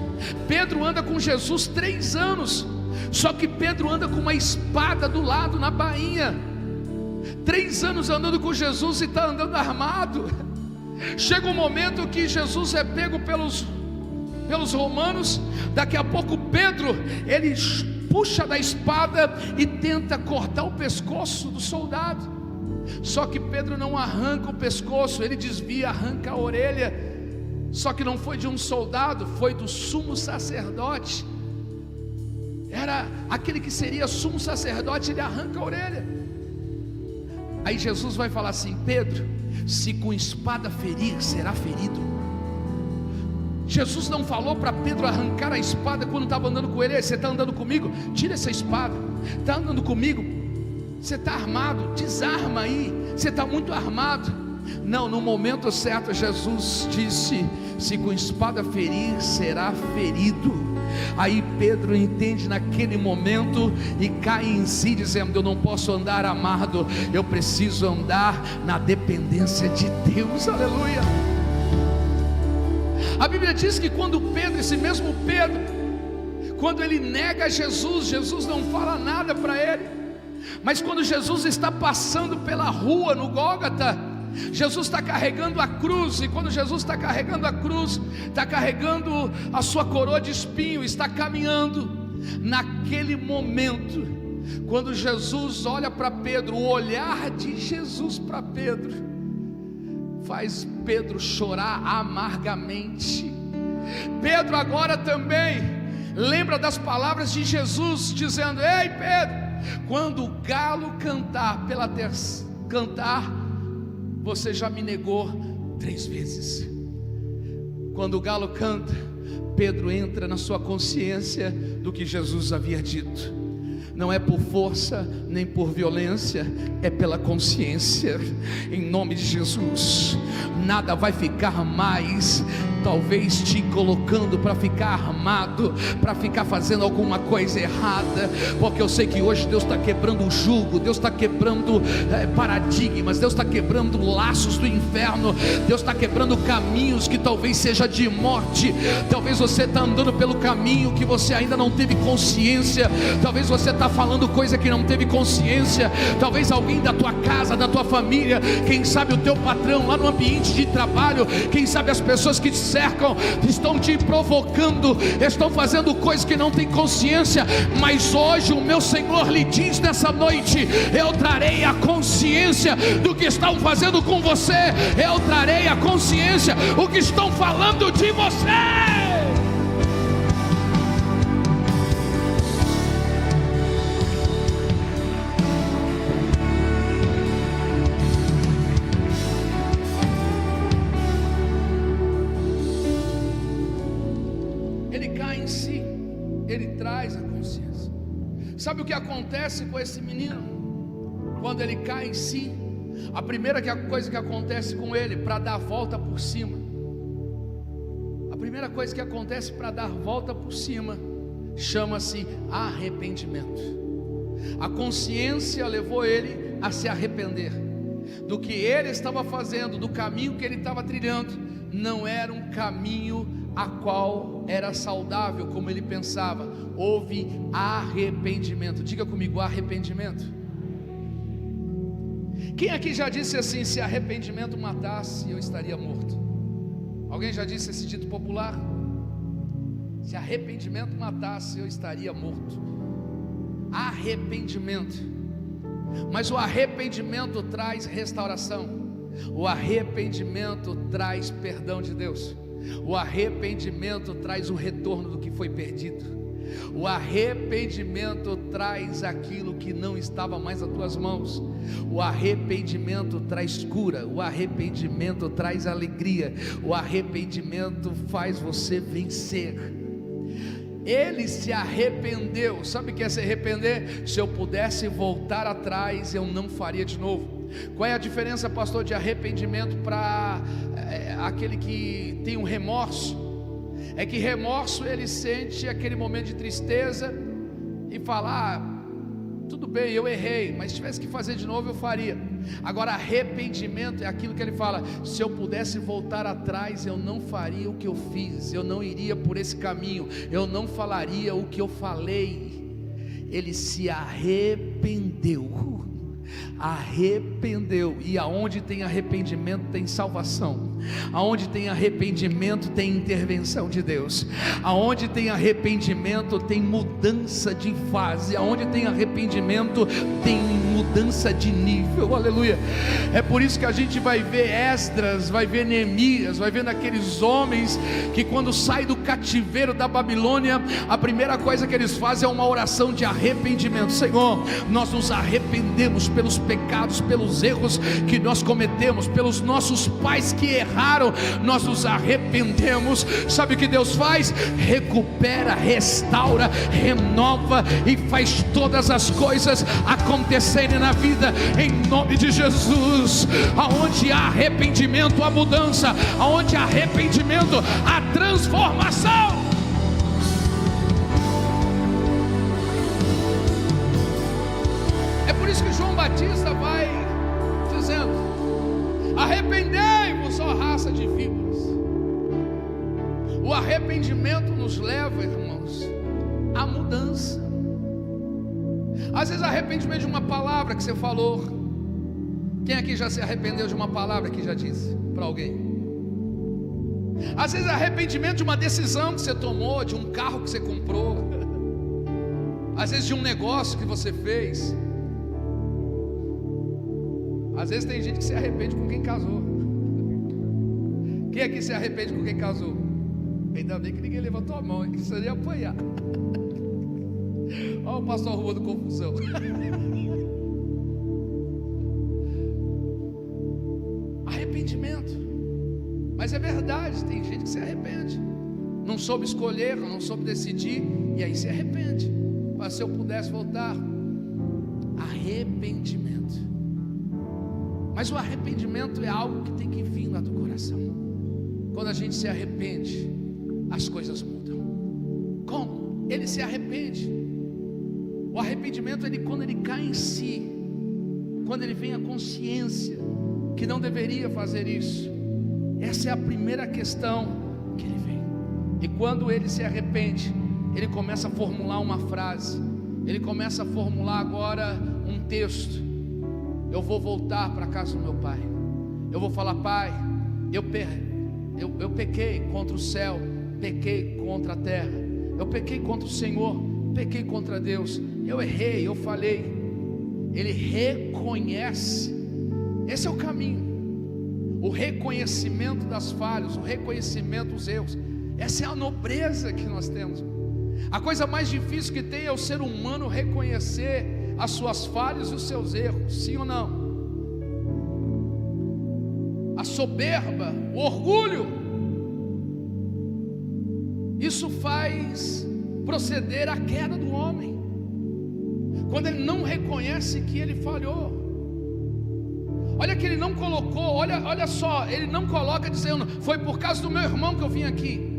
Pedro anda com Jesus 3 anos. Só que Pedro anda com uma espada do lado, na bainha. 3 anos andando com Jesus e está andando armado. Chega um momento que Jesus é pego pelos romanos. Daqui a pouco Pedro, ele puxa da espada e tenta cortar o pescoço do soldado. Só que Pedro não arranca o pescoço, ele desvia, arranca a orelha. Só que não foi de um soldado, foi do sumo sacerdote. Era aquele que seria sumo sacerdote, ele arranca a orelha. Aí Jesus vai falar assim: Pedro, se com espada ferir, será ferido. Jesus não falou para Pedro arrancar a espada quando estava andando com ele. Você está andando comigo? Tira essa espada. Está andando comigo? Você está armado? Desarma aí. Você está muito armado. Não, no momento certo Jesus disse: se com espada ferir, será ferido. Aí Pedro entende naquele momento e cai em si, dizendo: eu não posso andar armado, eu preciso andar na dependência de Deus. Aleluia. A Bíblia diz que quando Pedro, esse mesmo Pedro, quando ele nega Jesus, Jesus não fala nada para ele. Mas quando Jesus está passando pela rua no Gólgota, Jesus está carregando a cruz, e quando Jesus está carregando a cruz, está carregando a sua coroa de espinho, está caminhando. Naquele momento, quando Jesus olha para Pedro, o olhar de Jesus para Pedro faz Pedro chorar amargamente. Pedro agora também lembra das palavras de Jesus, dizendo: ei Pedro, quando o galo cantar você já me negou 3 vezes. Quando o galo canta, Pedro entra na sua consciência do que Jesus havia dito. Não é por força, nem por violência, é pela consciência, em nome de Jesus. Nada vai ficar mais, talvez te colocando para ficar armado, para ficar fazendo alguma coisa errada, porque eu sei que hoje Deus está quebrando o jugo, Deus está quebrando paradigmas, Deus está quebrando laços do inferno, Deus está quebrando caminhos que talvez seja de morte. Talvez você está andando pelo caminho que você ainda não teve consciência, talvez você está falando coisa que não teve consciência, talvez alguém da tua casa, da tua família, quem sabe o teu patrão lá no ambiente de trabalho, quem sabe as pessoas que te cercam, estão te provocando, estão fazendo coisas que não tem consciência, mas hoje o meu Senhor lhe diz nessa noite: eu trarei a consciência do que estão fazendo com você, eu trarei a consciência o que estão falando de você. Ele traz a consciência. Sabe o que acontece com esse menino? Quando ele cai em si, a primeira coisa que acontece com ele, para dar a volta por cima, a primeira coisa que acontece para dar volta por cima, chama-se arrependimento. A consciência levou ele a se arrepender do que ele estava fazendo, do caminho que ele estava trilhando. Não era um caminho a qual era saudável como ele pensava. Houve arrependimento. Diga comigo, arrependimento. Quem aqui já disse assim: se arrependimento matasse, eu estaria morto? Alguém já disse esse dito popular? Se arrependimento matasse, eu estaria morto. Arrependimento. Mas o arrependimento traz restauração. O arrependimento traz perdão de Deus. O arrependimento traz o retorno do que foi perdido. O arrependimento traz aquilo que não estava mais nas tuas mãos. O arrependimento traz cura. O arrependimento traz alegria. O arrependimento faz você vencer. Ele se arrependeu. Sabe o que é se arrepender? Se eu pudesse voltar atrás, eu não faria de novo. Qual é a diferença, pastor, de arrependimento para aquele que tem um remorso? É que remorso, ele sente aquele momento de tristeza e fala: tudo bem, eu errei, mas se tivesse que fazer de novo, eu faria. Agora, arrependimento é aquilo que ele fala: se eu pudesse voltar atrás, eu não faria o que eu fiz, eu não iria por esse caminho, eu não falaria o que eu falei. Ele se arrependeu. E aonde tem arrependimento tem salvação. Aonde tem arrependimento tem intervenção de Deus. Aonde tem arrependimento tem mudança de fase. Aonde tem arrependimento tem mudança de nível. Aleluia. É por isso que a gente vai ver Esdras, vai ver Neemias, vai ver naqueles homens que quando saem do cativeiro da Babilônia, a primeira coisa que eles fazem é uma oração de arrependimento. Senhor, nós nos arrependemos pelos pecados, pelos erros que nós cometemos, pelos nossos pais que erraram, nós nos arrependemos. Sabe o que Deus faz? Recupera, restaura, renova e faz todas as coisas acontecerem na vida, em nome de Jesus. Aonde há arrependimento, há mudança. Aonde há arrependimento, há transformação. É por isso que João Batista vai dizendo: arrependei-vos, ó raça de víboras. O arrependimento nos leva, irmãos, à mudança. Às vezes arrependimento de uma palavra que você falou. Quem aqui já se arrependeu de uma palavra que já disse para alguém? Às vezes arrependimento de uma decisão que você tomou, de um carro que você comprou, às vezes de um negócio que você fez. Às vezes tem gente que se arrepende com quem casou. Quem aqui se arrepende com quem casou? Ainda bem que ninguém levantou a mão, que isso ia apanhar. Olha o pastor arrumando confusão. Arrependimento. Mas é verdade, tem gente que se arrepende. Não soube escolher, não soube decidir, e aí se arrepende. Mas se eu pudesse voltar, arrependimento. Mas o arrependimento é algo que tem que vir lá do coração. Quando a gente se arrepende, as coisas mudam. Como? Ele se arrepende. O arrependimento, quando ele cai em si, quando ele vem à consciência que não deveria fazer isso, essa é a primeira questão que ele vem. E quando ele se arrepende, ele começa a formular uma frase, ele começa a formular agora um texto. Eu vou voltar para a casa do meu pai. Eu vou falar: pai, eu pequei contra o céu, pequei contra a terra, eu pequei contra o Senhor, pequei contra Deus, eu errei, eu falhei. Ele reconhece. Esse é o caminho, o reconhecimento das falhas, o reconhecimento dos erros. Essa é a nobreza que nós temos. A coisa mais difícil que tem é o ser humano reconhecer as suas falhas e os seus erros, sim ou não? A soberba, o orgulho, isso faz proceder à queda do homem, quando ele não reconhece que ele falhou. Olha que ele não colocou, olha só, ele não coloca dizendo: foi por causa do meu irmão que eu vim aqui,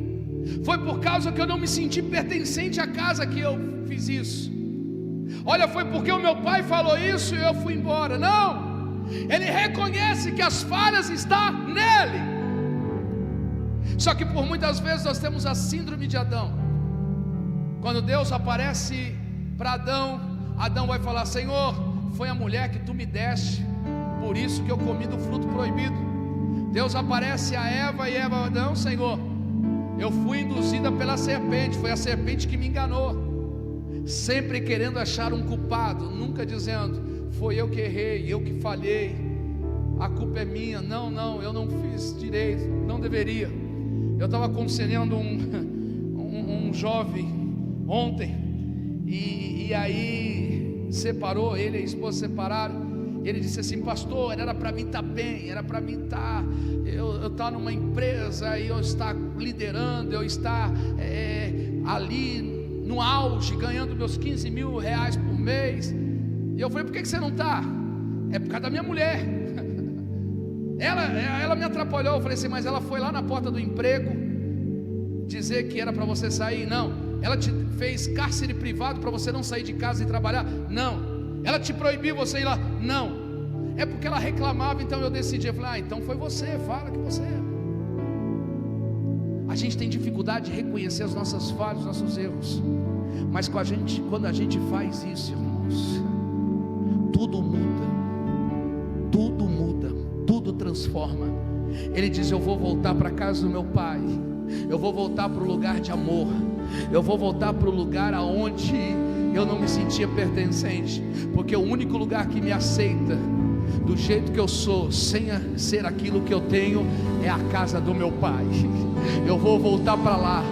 foi por causa que eu não me senti pertencente à casa que eu fiz isso, olha, foi porque o meu pai falou isso e eu fui embora. Não, ele reconhece que as falhas estão nele. Só que por muitas vezes nós temos a síndrome de Adão. Quando Deus aparece para Adão, Adão vai falar: Senhor, foi a mulher que tu me deste, por isso que eu comi do fruto proibido. Deus aparece a Eva e Eva: não, Senhor, eu fui induzida pela serpente, foi a serpente que me enganou. Sempre querendo achar um culpado, nunca dizendo: foi eu que errei, eu que falhei, a culpa é minha. Não, eu não fiz direito, não deveria. Eu estava aconselhando um jovem ontem, e aí separou, ele e a esposa separaram. Ele disse assim: pastor, era para mim estar bem, era para mim estar, eu estar numa empresa, e eu estar liderando, eu estar ali no auge, ganhando meus 15 mil reais por mês. E eu falei: por que você não está? É por causa da minha mulher. Ela me atrapalhou. Eu falei assim: mas ela foi lá na porta do emprego dizer que era para você sair? Não. Ela te fez cárcere privado para você não sair de casa e trabalhar? Não. Ela te proibiu você ir lá? Não. É porque ela reclamava, então eu decidi. Eu falei: então foi você, fala que você é. A gente tem dificuldade de reconhecer as nossas falhas, os nossos erros. Mas quando a gente faz isso, irmãos, tudo muda, tudo transforma. Ele diz: eu vou voltar para a casa do meu pai, eu vou voltar para o lugar de amor, eu vou voltar para o lugar aonde eu não me sentia pertencente, porque o único lugar que me aceita do jeito que eu sou, sem ser aquilo que eu tenho, é a casa do meu pai. Eu vou voltar para lá.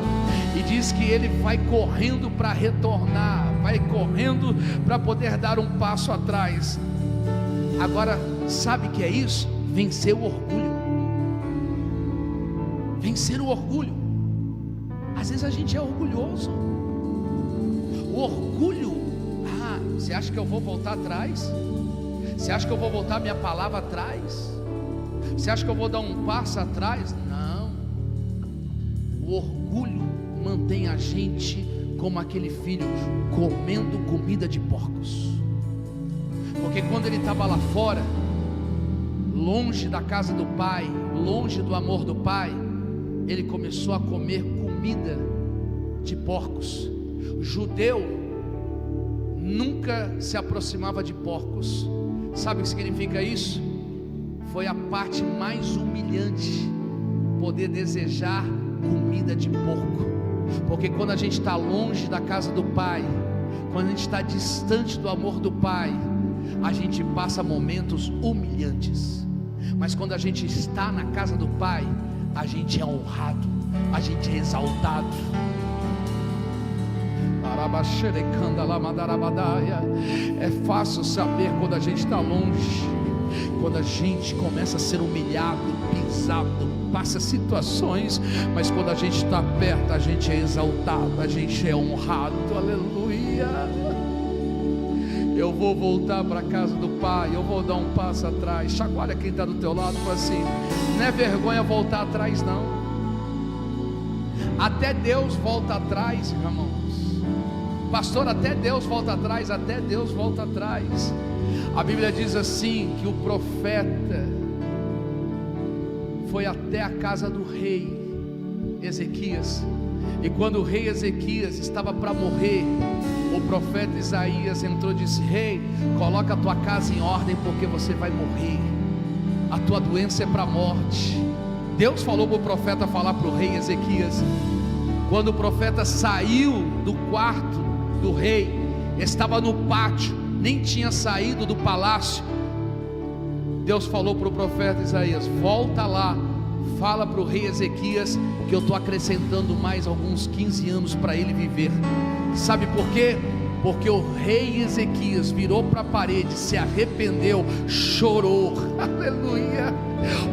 E diz que ele vai correndo para retornar, vai correndo para poder dar um passo atrás. Agora, sabe o que é isso? Vencer o orgulho. Vencer o orgulho. Às vezes a gente é orgulhoso. O orgulho: você acha que eu vou voltar atrás? Você acha que eu vou voltar minha palavra atrás? Você acha que eu vou dar um passo atrás? Não. O orgulho mantém a gente como aquele filho comendo comida de porcos. Porque quando ele estava lá fora, longe da casa do pai, longe do amor do pai, ele começou a comer comida de porcos. O judeu nunca se aproximava de porcos. Sabe o que significa isso? Foi a parte mais humilhante, poder desejar comida de porco. Porque quando a gente está longe da casa do pai, quando a gente está distante do amor do pai, a gente passa momentos humilhantes. Mas quando a gente está na casa do pai, a gente é honrado, a gente é exaltado. É fácil saber quando a gente está longe, quando a gente começa a ser humilhado, pisado, passa situações, mas quando a gente está perto, a gente é exaltado, a gente é honrado. Aleluia. eu vou voltar para a casa do Pai, eu vou dar um passo atrás. Chacoalha quem está do teu lado e fala assim: não é vergonha voltar atrás não. Até Deus volta atrás, irmãos. Pastor, até Deus volta atrás, até Deus volta atrás. A Bíblia diz assim, que o profeta foi até a casa do rei Ezequias, e quando o rei Ezequias estava para morrer, o profeta Isaías entrou e disse: rei, coloca a tua casa em ordem, porque você vai morrer, a tua doença é para a morte. Deus falou para o profeta falar para o rei Ezequias. Quando o profeta saiu do quarto do rei, estava no pátio, nem tinha saído do palácio, Deus falou para o profeta Isaías: volta lá, fala para o rei Ezequias que eu estou acrescentando mais alguns 15 anos para ele viver. Sabe por quê? Porque o rei Ezequias virou para a parede, se arrependeu, chorou, aleluia,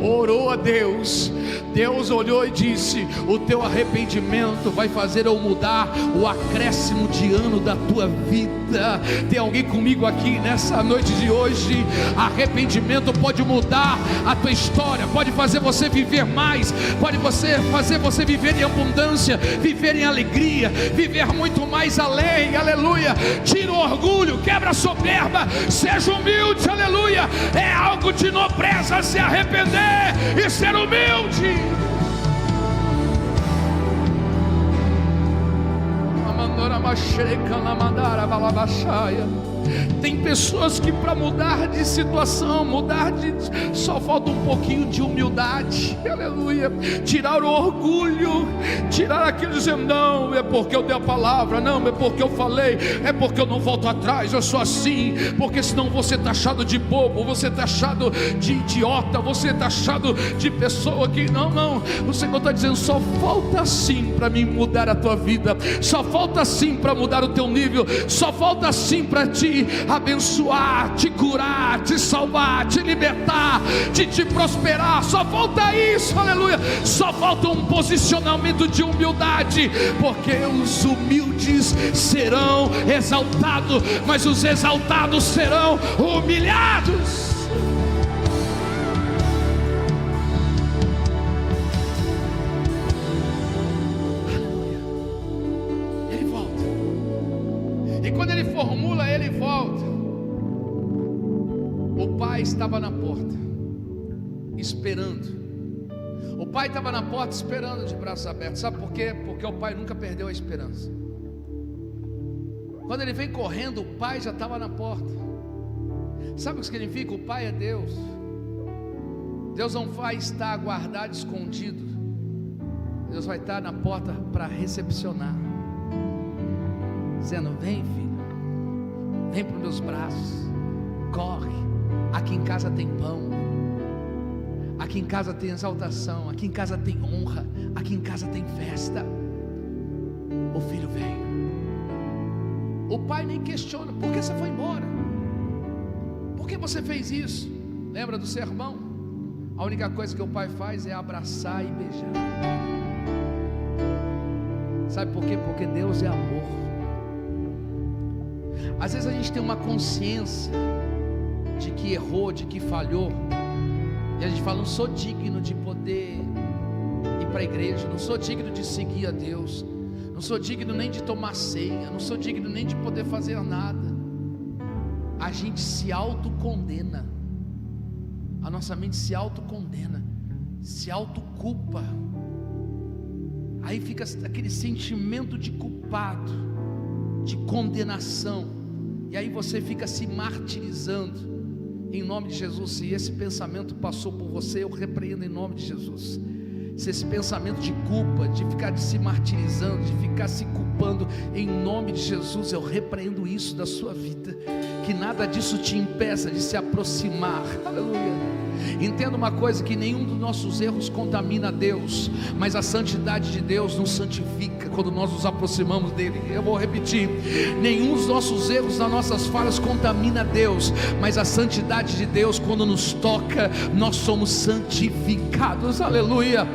orou a Deus. Deus olhou e disse: o teu arrependimento vai fazer eu mudar o acréscimo de ano da tua vida. Tem alguém comigo aqui nessa noite de hoje? Arrependimento pode mudar a tua história, pode fazer você viver mais, pode fazer você viver em abundância, viver em alegria, viver muito mais além, aleluia. Tira o orgulho, quebra a soberba, seja humilde, aleluia. É algo de nobreza se arrepender e ser humilde. Tem pessoas que para mudar de situação, só falta um pouquinho de humildade, aleluia. Tirar o orgulho, tirar aquilo dizendo: não, é porque eu dei a palavra, não, é porque eu falei, é porque eu não volto atrás, eu sou assim. Porque senão você está achado de bobo, você está achado de idiota, você está achado de pessoa que não. O Senhor está dizendo: só falta assim para mim mudar a tua vida, só falta assim para mudar o teu nível, só falta assim para te abençoar, te curar, te salvar, te libertar, te prosperar. Só falta isso, aleluia. Só falta um posicionamento de humildade, porque os humildes serão exaltados, mas os exaltados serão humilhados. Ele volta. O pai estava na porta, esperando. O pai estava na porta esperando de braços abertos. Sabe por quê? Porque o pai nunca perdeu a esperança. Quando ele vem correndo, o pai já estava na porta. Sabe o que significa? O pai é Deus. Deus não vai estar guardado, escondido. Deus vai estar na porta para recepcionar, dizendo: vem, filho, vem para os meus braços, corre. Aqui em casa tem pão, aqui em casa tem exaltação, aqui em casa tem honra, aqui em casa tem festa. O filho vem. O pai nem questiona: por que você foi embora? Por que você fez isso? Lembra do sermão? A única coisa que o pai faz é abraçar e beijar. Sabe por quê? Porque Deus é amor. Às vezes a gente tem uma consciência de que errou, de que falhou, e a gente fala: não sou digno de poder ir para a igreja, não sou digno de seguir a Deus, não sou digno nem de tomar ceia, não sou digno nem de poder fazer nada. A gente se autocondena, a nossa mente se autocondena, se autoculpa. Aí fica aquele sentimento de culpado, de condenação, e aí você fica se martirizando. Em nome de Jesus, se esse pensamento passou por você, eu repreendo em nome de Jesus. Se esse pensamento de culpa, de ficar se martirizando, de ficar se culpando, em nome de Jesus, eu repreendo isso da sua vida. Que nada disso te impeça de se aproximar, aleluia. Entenda uma coisa, que nenhum dos nossos erros contamina Deus, mas a santidade de Deus nos santifica quando nós nos aproximamos dele. Eu vou repetir: nenhum dos nossos erros, das nossas falhas contamina Deus, mas a santidade de Deus, quando nos toca, nós somos santificados, aleluia.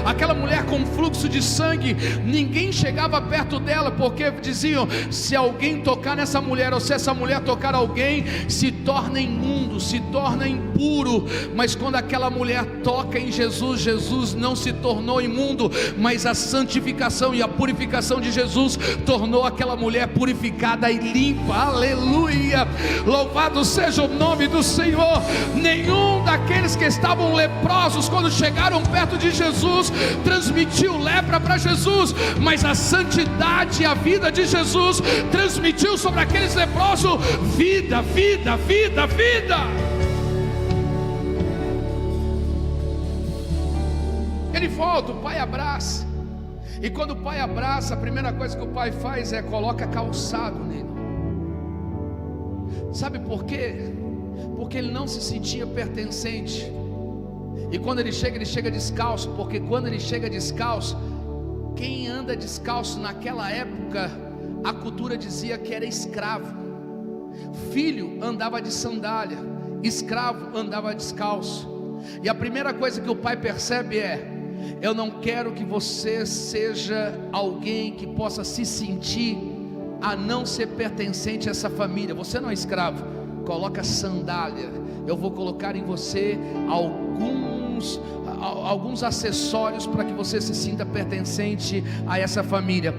Aquela mulher com fluxo de sangue, ninguém chegava perto dela, porque diziam: se alguém tocar nessa mulher, ou se essa mulher tocar alguém, se torna imundo, se torna impuro. Mas quando aquela mulher toca em Jesus, Jesus não se tornou imundo, mas a santificação e a purificação de Jesus tornou aquela mulher purificada e limpa. Aleluia, louvado seja o nome do Senhor. Nenhum daqueles que estavam leprosos, quando chegaram perto de Jesus, transmitiu lepra para Jesus, mas a santidade e a vida de Jesus transmitiu sobre aqueles leprosos vida, vida, vida, vida. Ele volta, o pai abraça, e quando o pai abraça, a primeira coisa que o pai faz é coloca calçado nele. Sabe por quê? Porque ele não se sentia pertencente. E quando ele chega descalço, porque quando ele chega descalço, quem anda descalço naquela época, a cultura dizia que era escravo. Filho andava de sandália, escravo andava descalço. E a primeira coisa que o pai percebe é: eu não quero que você seja alguém que possa se sentir a não ser pertencente a essa família. Você não é escravo, coloca sandália. Eu vou colocar em você alguns acessórios para que você se sinta pertencente a essa família.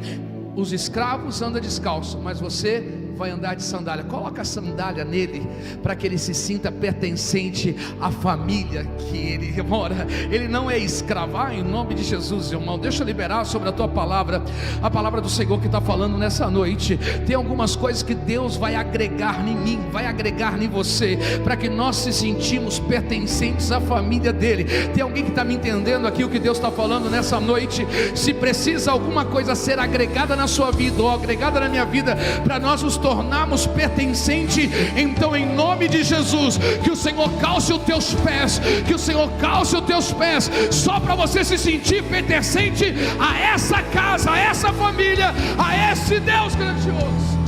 Os escravos andam descalço, mas você vai andar de sandália. Coloca a sandália nele, para que ele se sinta pertencente à família que ele mora. Ele não é escravo. Em nome de Jesus, irmão, deixa eu liberar sobre a tua palavra, a palavra do Senhor que está falando nessa noite. Tem algumas coisas que Deus vai agregar em mim, vai agregar em você, para que nós se sentimos pertencentes à família dele. Tem alguém que está me entendendo aqui o que Deus está falando nessa noite? Se precisa alguma coisa ser agregada na sua vida, ou agregada na minha vida, para nós nos tornarmos pertencente, então em nome de Jesus, que o Senhor calce os teus pés, que o Senhor calce os teus pés, só para você se sentir pertencente a essa casa, a essa família, a esse Deus grandioso.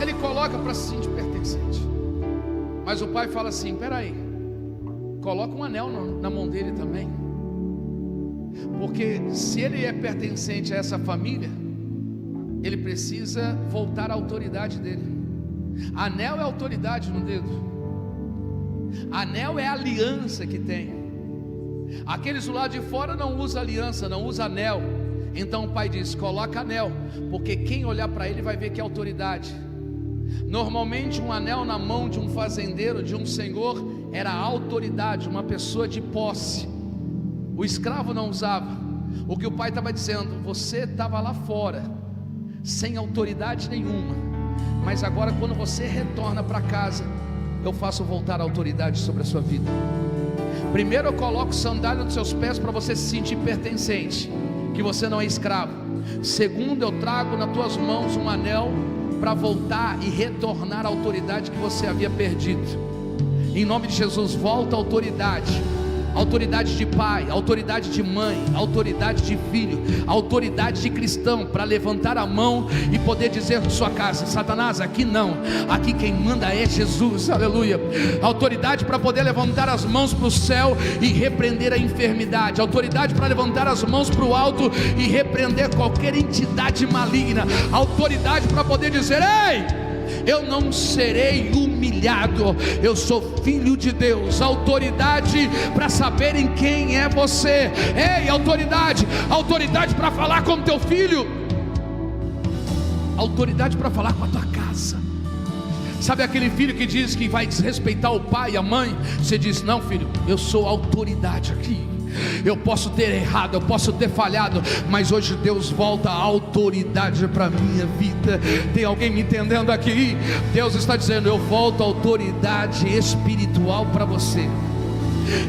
Ele coloca para se sentir pertencente, mas o pai fala assim: peraí, coloca um anel na mão dele também, porque se ele é pertencente a essa família, ele precisa voltar à autoridade dele. Anel é autoridade no dedo, anel é a aliança que tem. Aqueles do lado de fora não usa aliança, não usa anel. Então o pai diz: coloca anel, porque quem olhar para ele vai ver que é autoridade. Normalmente um anel na mão de um fazendeiro, de um senhor, era autoridade, uma pessoa de posse. O escravo não usava. O que o pai estava dizendo: você estava lá fora sem autoridade nenhuma, mas agora quando você retorna para casa, eu faço voltar a autoridade sobre a sua vida. Primeiro eu coloco sandália nos seus pés para você se sentir pertencente, que você não é escravo. Segundo, eu trago nas tuas mãos um anel para voltar e retornar a autoridade que você havia perdido. Em nome de Jesus, volta a autoridade. Autoridade de pai, autoridade de mãe, autoridade de filho, autoridade de cristão, para levantar a mão e poder dizer na sua casa: Satanás, aqui não, aqui quem manda é Jesus, aleluia. Autoridade para poder levantar as mãos para o céu e repreender a enfermidade, autoridade para levantar as mãos para o alto e repreender qualquer entidade maligna, autoridade para poder dizer: ei, eu não serei humilhado, eu sou filho de Deus. Autoridade para saberem quem é você. Ei, autoridade para falar com teu filho, autoridade para falar com a tua casa. Sabe aquele filho que diz que vai desrespeitar o pai e a mãe? Você diz: não, filho, eu sou autoridade aqui. Eu posso ter errado, eu posso ter falhado, mas hoje Deus volta a autoridade para a minha vida. Tem alguém me entendendo aqui? Deus está dizendo: eu volto a autoridade espiritual para você.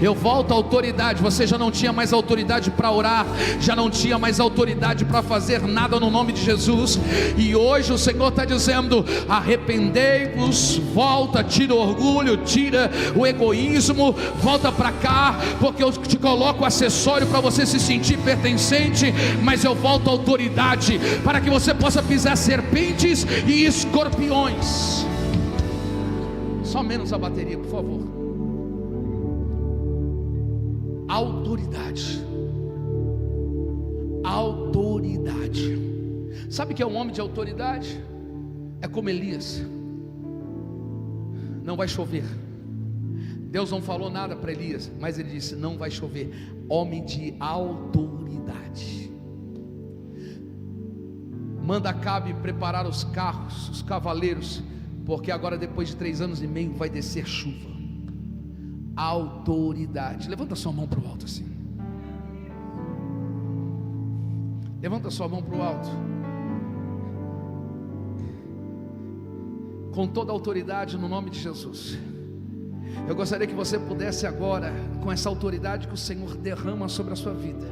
Eu volto à autoridade. Você já não tinha mais autoridade para orar, já não tinha mais autoridade para fazer nada no nome de Jesus. E hoje o Senhor está dizendo: arrependei-vos, volta, tira o orgulho, tira o egoísmo, volta para cá, porque eu te coloco acessório para você se sentir pertencente, mas eu volto à autoridade para que você possa pisar serpentes e escorpiões. Só menos a bateria, por favor. Autoridade. Autoridade. Sabe o que é um homem de autoridade? É como Elias. Não vai chover. Deus não falou nada para Elias, mas ele disse: não vai chover. Homem de autoridade. Manda Acabe preparar os carros, os cavaleiros, porque agora depois de 3 anos e meio vai descer chuva. Autoridade. Levanta sua mão para o alto assim. Levanta sua mão para o alto. Com toda a autoridade no nome de Jesus. Eu gostaria que você pudesse agora, com essa autoridade que o Senhor derrama sobre a sua vida,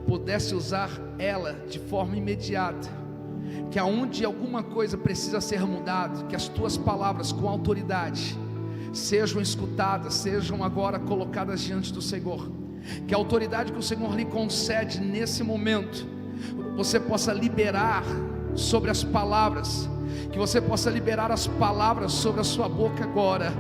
pudesse usar ela de forma imediata. Que aonde alguma coisa precisa ser mudada, que as tuas palavras com autoridade sejam escutadas, sejam agora colocadas diante do Senhor. Que a autoridade que o Senhor lhe concede nesse momento, você possa liberar sobre as palavras, que você possa liberar as palavras sobre a sua boca agora,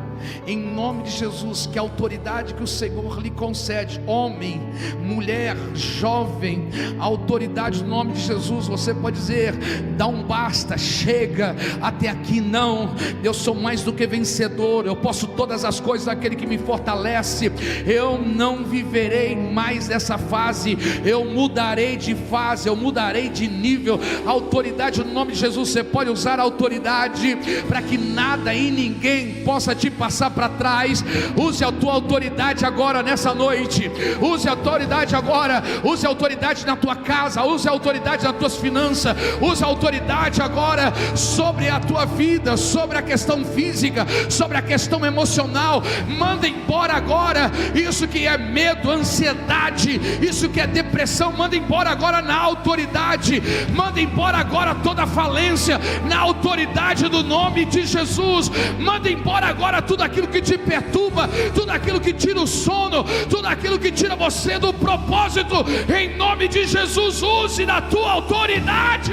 em nome de Jesus. Que a autoridade que o Senhor lhe concede, homem, mulher, jovem, a autoridade no nome de Jesus, você pode dizer: dá um basta, chega, até aqui não, eu sou mais do que vencedor, eu posso todas as coisas daquele que me fortalece, eu não viverei mais essa fase, eu mudarei de fase, eu mudarei de nível. A autoridade no nome de Jesus, você pode usar a autoridade para que nada e ninguém possa te passar para trás. Use a tua autoridade agora nessa noite. Use a autoridade agora. Use a autoridade na tua casa. Use a autoridade nas tuas finanças. Use a autoridade agora sobre a tua vida, sobre a questão física, sobre a questão emocional. Manda embora agora isso que é medo, ansiedade, isso que é depressão. Manda embora agora na autoridade. Manda embora agora toda falência na autoridade do nome de Jesus. Manda embora agora tudo aquilo que te perturba, tudo aquilo que tira o sono, tudo aquilo que tira você do propósito, em nome de Jesus. Use da tua autoridade.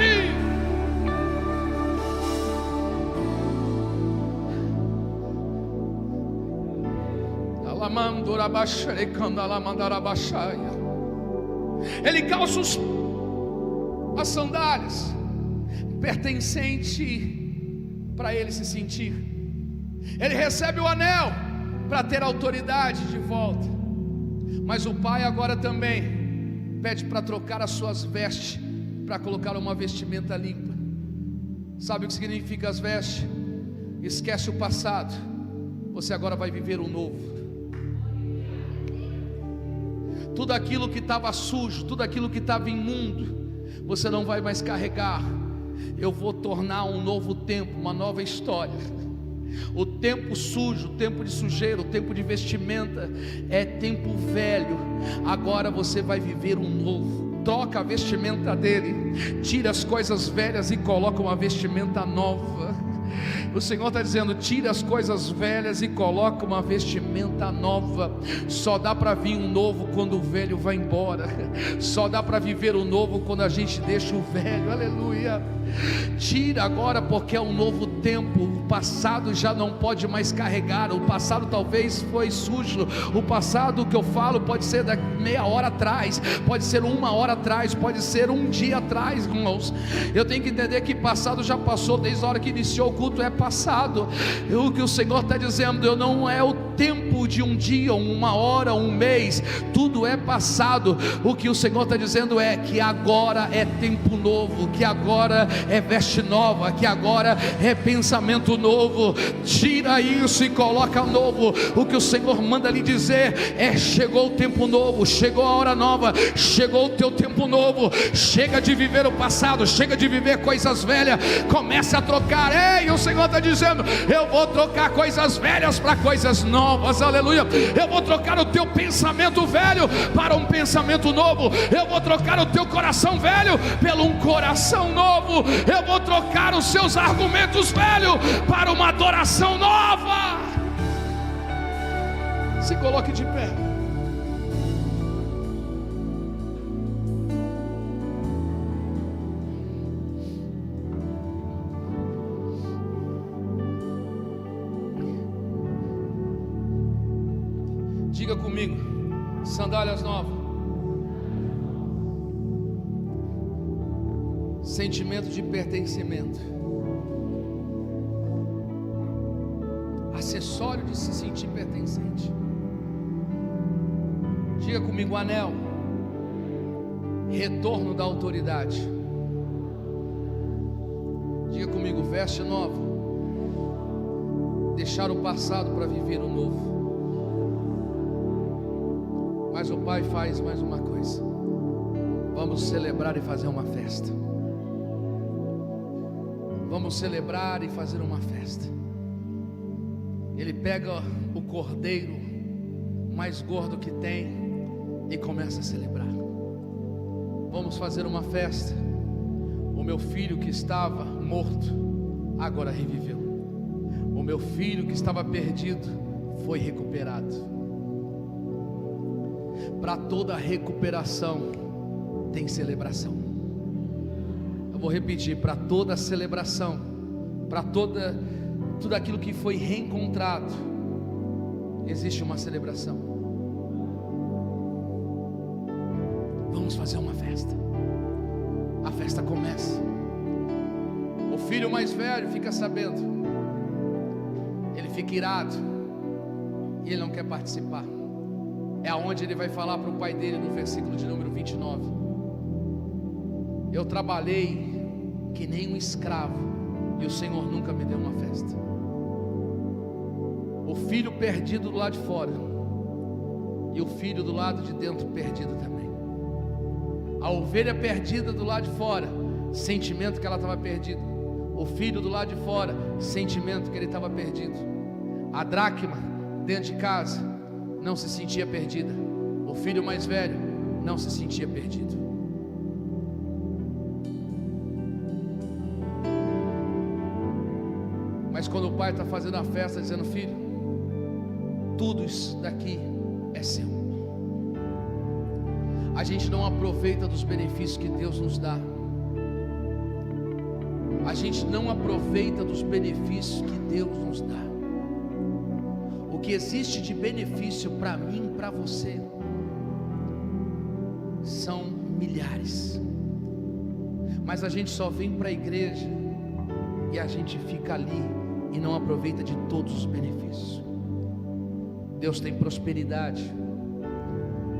Ele calça as sandálias, pertencente para ele se sentir. Ele recebe o anel para ter autoridade de volta. Mas o pai agora também pede para trocar as suas vestes, para colocar uma vestimenta limpa. Sabe o que significa as vestes? Esquece o passado, você agora vai viver o novo. Tudo aquilo que estava sujo, tudo aquilo que estava imundo, você não vai mais carregar. Eu vou tornar um novo tempo, uma nova história. O tempo sujo, o tempo de sujeira, o tempo de vestimenta é tempo velho. Agora você vai viver um novo. Troca a vestimenta dele, tira as coisas velhas e coloca uma vestimenta nova. O Senhor está dizendo: tira as coisas velhas e coloca uma vestimenta nova. Só dá para vir um novo quando o velho vai embora. Só dá para viver o novo quando a gente deixa o velho. Aleluia. Tira agora, porque é um novo tempo. O passado já não pode mais carregar. O passado talvez foi sujo. O passado que eu falo pode ser da meia hora atrás, pode ser 1 hora atrás, pode ser um dia atrás, irmãos. Eu tenho que entender que passado já passou. Desde a hora que iniciou o culto é passado. O que o Senhor está dizendo, eu não é o tempo de um dia, 1 hora, 1 mês, tudo é passado. O que o Senhor está dizendo é que agora é tempo novo, que agora é veste nova, que agora é pensamento novo. Tira isso e coloca novo. O que o Senhor manda lhe dizer é: chegou o tempo novo, chegou a hora nova, chegou o teu tempo novo. Chega de viver o passado, chega de viver coisas velhas, comece a trocar. Ei, o Senhor está dizendo: eu vou trocar coisas velhas para coisas novas. Aleluia. Eu vou trocar o teu pensamento velho para um pensamento novo. Eu vou trocar o teu coração velho pelo um coração novo. Eu vou trocar os seus argumentos velhos para uma adoração nova. Se coloque de pé. Diga comigo: sandálias novas. Sentimento de pertencimento. Acessório de se sentir pertencente. Diga comigo: anel. Retorno da autoridade. Diga comigo: veste nova. Deixar o passado para viver o novo. Mas o Pai faz mais uma coisa. Vamos celebrar e fazer uma festa. Vamos celebrar e fazer uma festa. Ele pega o cordeiro mais gordo que tem e começa a celebrar. Vamos fazer uma festa. O meu filho que estava morto, agora reviveu. O meu filho que estava perdido, foi recuperado. Para toda recuperação tem celebração. Eu vou repetir: para toda celebração, para tudo aquilo que foi reencontrado, existe uma celebração. Vamos fazer uma festa. A festa começa. O filho mais velho fica sabendo, ele fica irado e ele não quer participar. É aonde ele vai falar para o pai dele no versículo de número 29: eu trabalhei que nem um escravo e o Senhor nunca me deu uma festa. O filho perdido do lado de fora e o filho do lado de dentro perdido também. A ovelha perdida do lado de fora, sentimento que ela estava perdida. O filho do lado de fora, sentimento que ele estava perdido. A dracma dentro de casa não se sentia perdida. O filho mais velho não se sentia perdido. Mas quando o pai está fazendo a festa, dizendo: filho, tudo isso daqui é seu. A gente não aproveita dos benefícios que Deus nos dá. A gente não aproveita dos benefícios que Deus nos dá. O que existe de benefício para mim, para você, são milhares. Mas a gente só vem para a igreja e a gente fica ali e não aproveita de todos os benefícios. Deus tem prosperidade,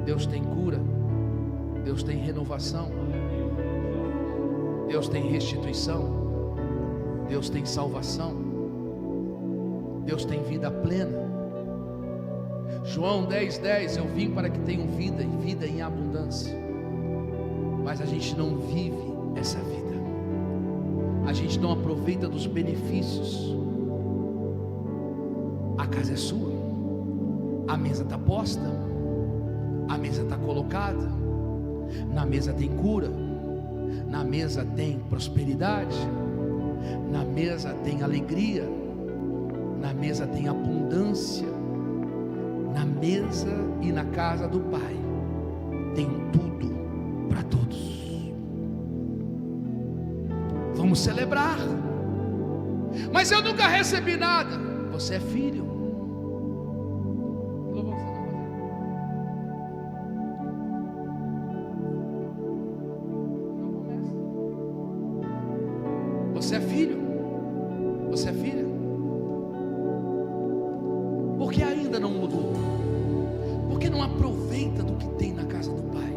Deus tem cura, Deus tem renovação, Deus tem restituição, Deus tem salvação, Deus tem vida plena. João 10:10, eu vim para que tenham vida e vida em abundância. Mas a gente não vive essa vida. A gente não aproveita dos benefícios. A casa é sua. A mesa está posta. A mesa está colocada. Na mesa tem cura. Na mesa tem prosperidade. Na mesa tem alegria. Na mesa tem abundância. Na mesa e na casa do Pai tem tudo para todos. Vamos celebrar. Mas eu nunca recebi nada. Você é filho. Você é filho. Você é filha. Por que ainda não mudou? Porque não aproveita do que tem na casa do Pai.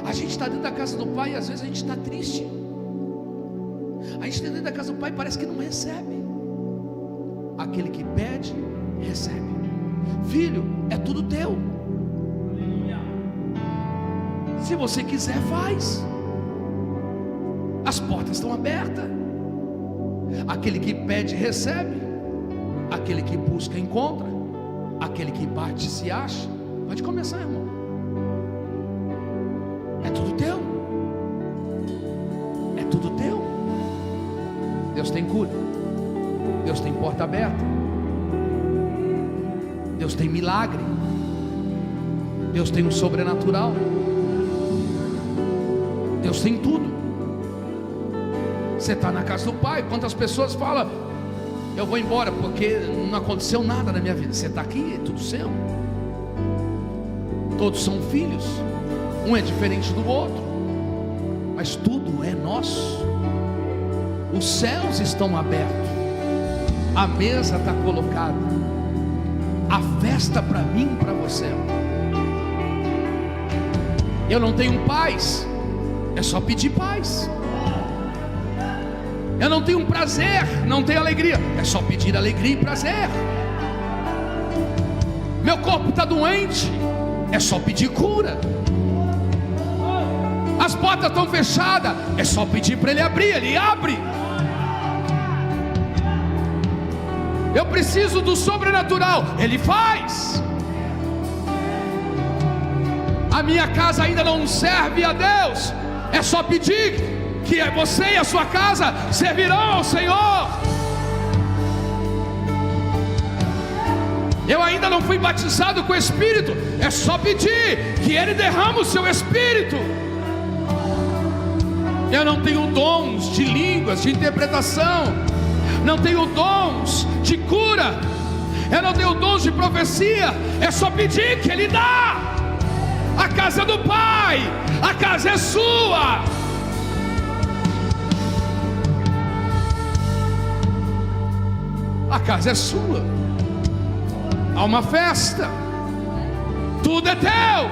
A gente está dentro da casa do Pai e às vezes a gente está triste. A gente está dentro da casa do Pai e parece que não recebe. Aquele que pede, recebe. Filho, é tudo teu. Se você quiser, faz. As portas estão abertas. Aquele que pede, recebe. Aquele que busca, encontra. Aquele que bate, se acha. Pode começar, irmão. É tudo teu. É tudo teu. Deus tem cura. Deus tem porta aberta. Deus tem milagre. Deus tem um sobrenatural. Deus tem tudo. Você está na casa do Pai. Quantas pessoas falam: eu vou embora porque não aconteceu nada na minha vida. Você está aqui, é tudo seu. Todos são filhos, um é diferente do outro, mas tudo é nosso. Os céus estão abertos, a mesa está colocada, a festa para mim e para você. Eu não tenho paz, é só pedir paz. Eu não tenho prazer, não tenho alegria, é só pedir alegria e prazer. Meu corpo está doente, é só pedir cura. As portas estão fechadas, é só pedir para Ele abrir, Ele abre. Eu preciso do sobrenatural, Ele faz. A minha casa ainda não serve a Deus, é só pedir que você e a sua casa servirão ao Senhor. Eu ainda não fui batizado com o Espírito, é só pedir que Ele derrame o seu Espírito. Eu não tenho dons de línguas, de interpretação, não tenho dons de cura, eu não tenho dons de profecia, é só pedir que Ele dá. A casa do Pai, a casa é sua. A casa é sua. Há uma festa, tudo é teu,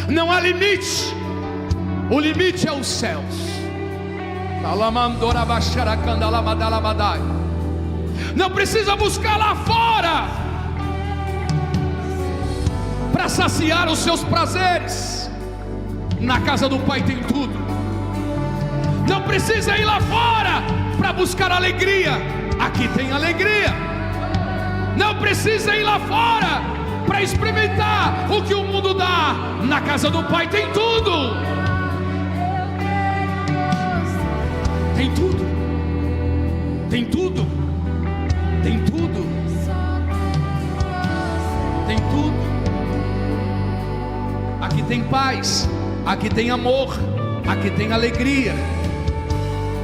não há limite, o limite é os céus. Não precisa buscar lá fora para saciar os seus prazeres. Na casa do Pai tem tudo. Não precisa ir lá fora para buscar alegria. Aqui tem alegria. Não precisa ir lá fora para experimentar o que o mundo dá. Na casa do Pai tem tudo. Tem tudo. Tem tudo. Tem tudo. Tem tudo. Aqui tem paz. Aqui tem amor. Aqui tem alegria.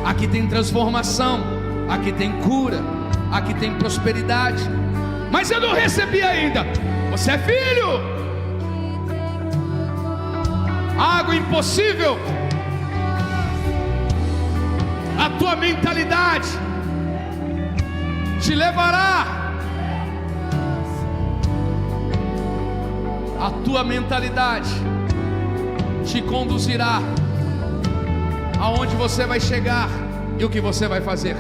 Aqui tem transformação. Aqui tem cura. Aqui tem prosperidade. Mas eu não recebi ainda. Você é filho. Algo impossível. A tua mentalidade te levará. A tua mentalidade te conduzirá aonde você vai chegar e o que você vai fazer.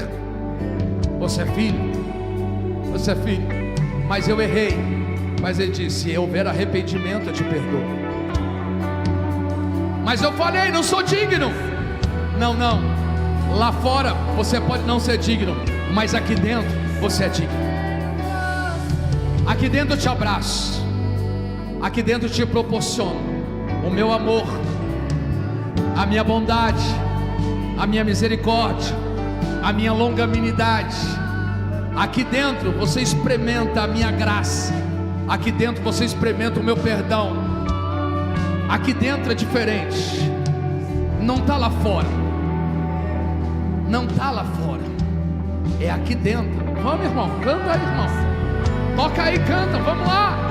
Você é filho. Você é filho. Mas eu errei. Mas Ele disse: se houver arrependimento, eu te perdoo. Mas eu falei, não sou digno. Não, não. Lá fora você pode não ser digno, mas aqui dentro você é digno. Aqui dentro eu te abraço. Aqui dentro eu te proporciono o meu amor, a minha bondade, a minha misericórdia, a minha longanimidade. Aqui dentro você experimenta a minha graça. Aqui dentro você experimenta o meu perdão. Aqui dentro é diferente. Não está lá fora. Não está lá fora. É aqui dentro. Vamos, irmão, canta aí, irmão. Toca aí, canta, vamos lá.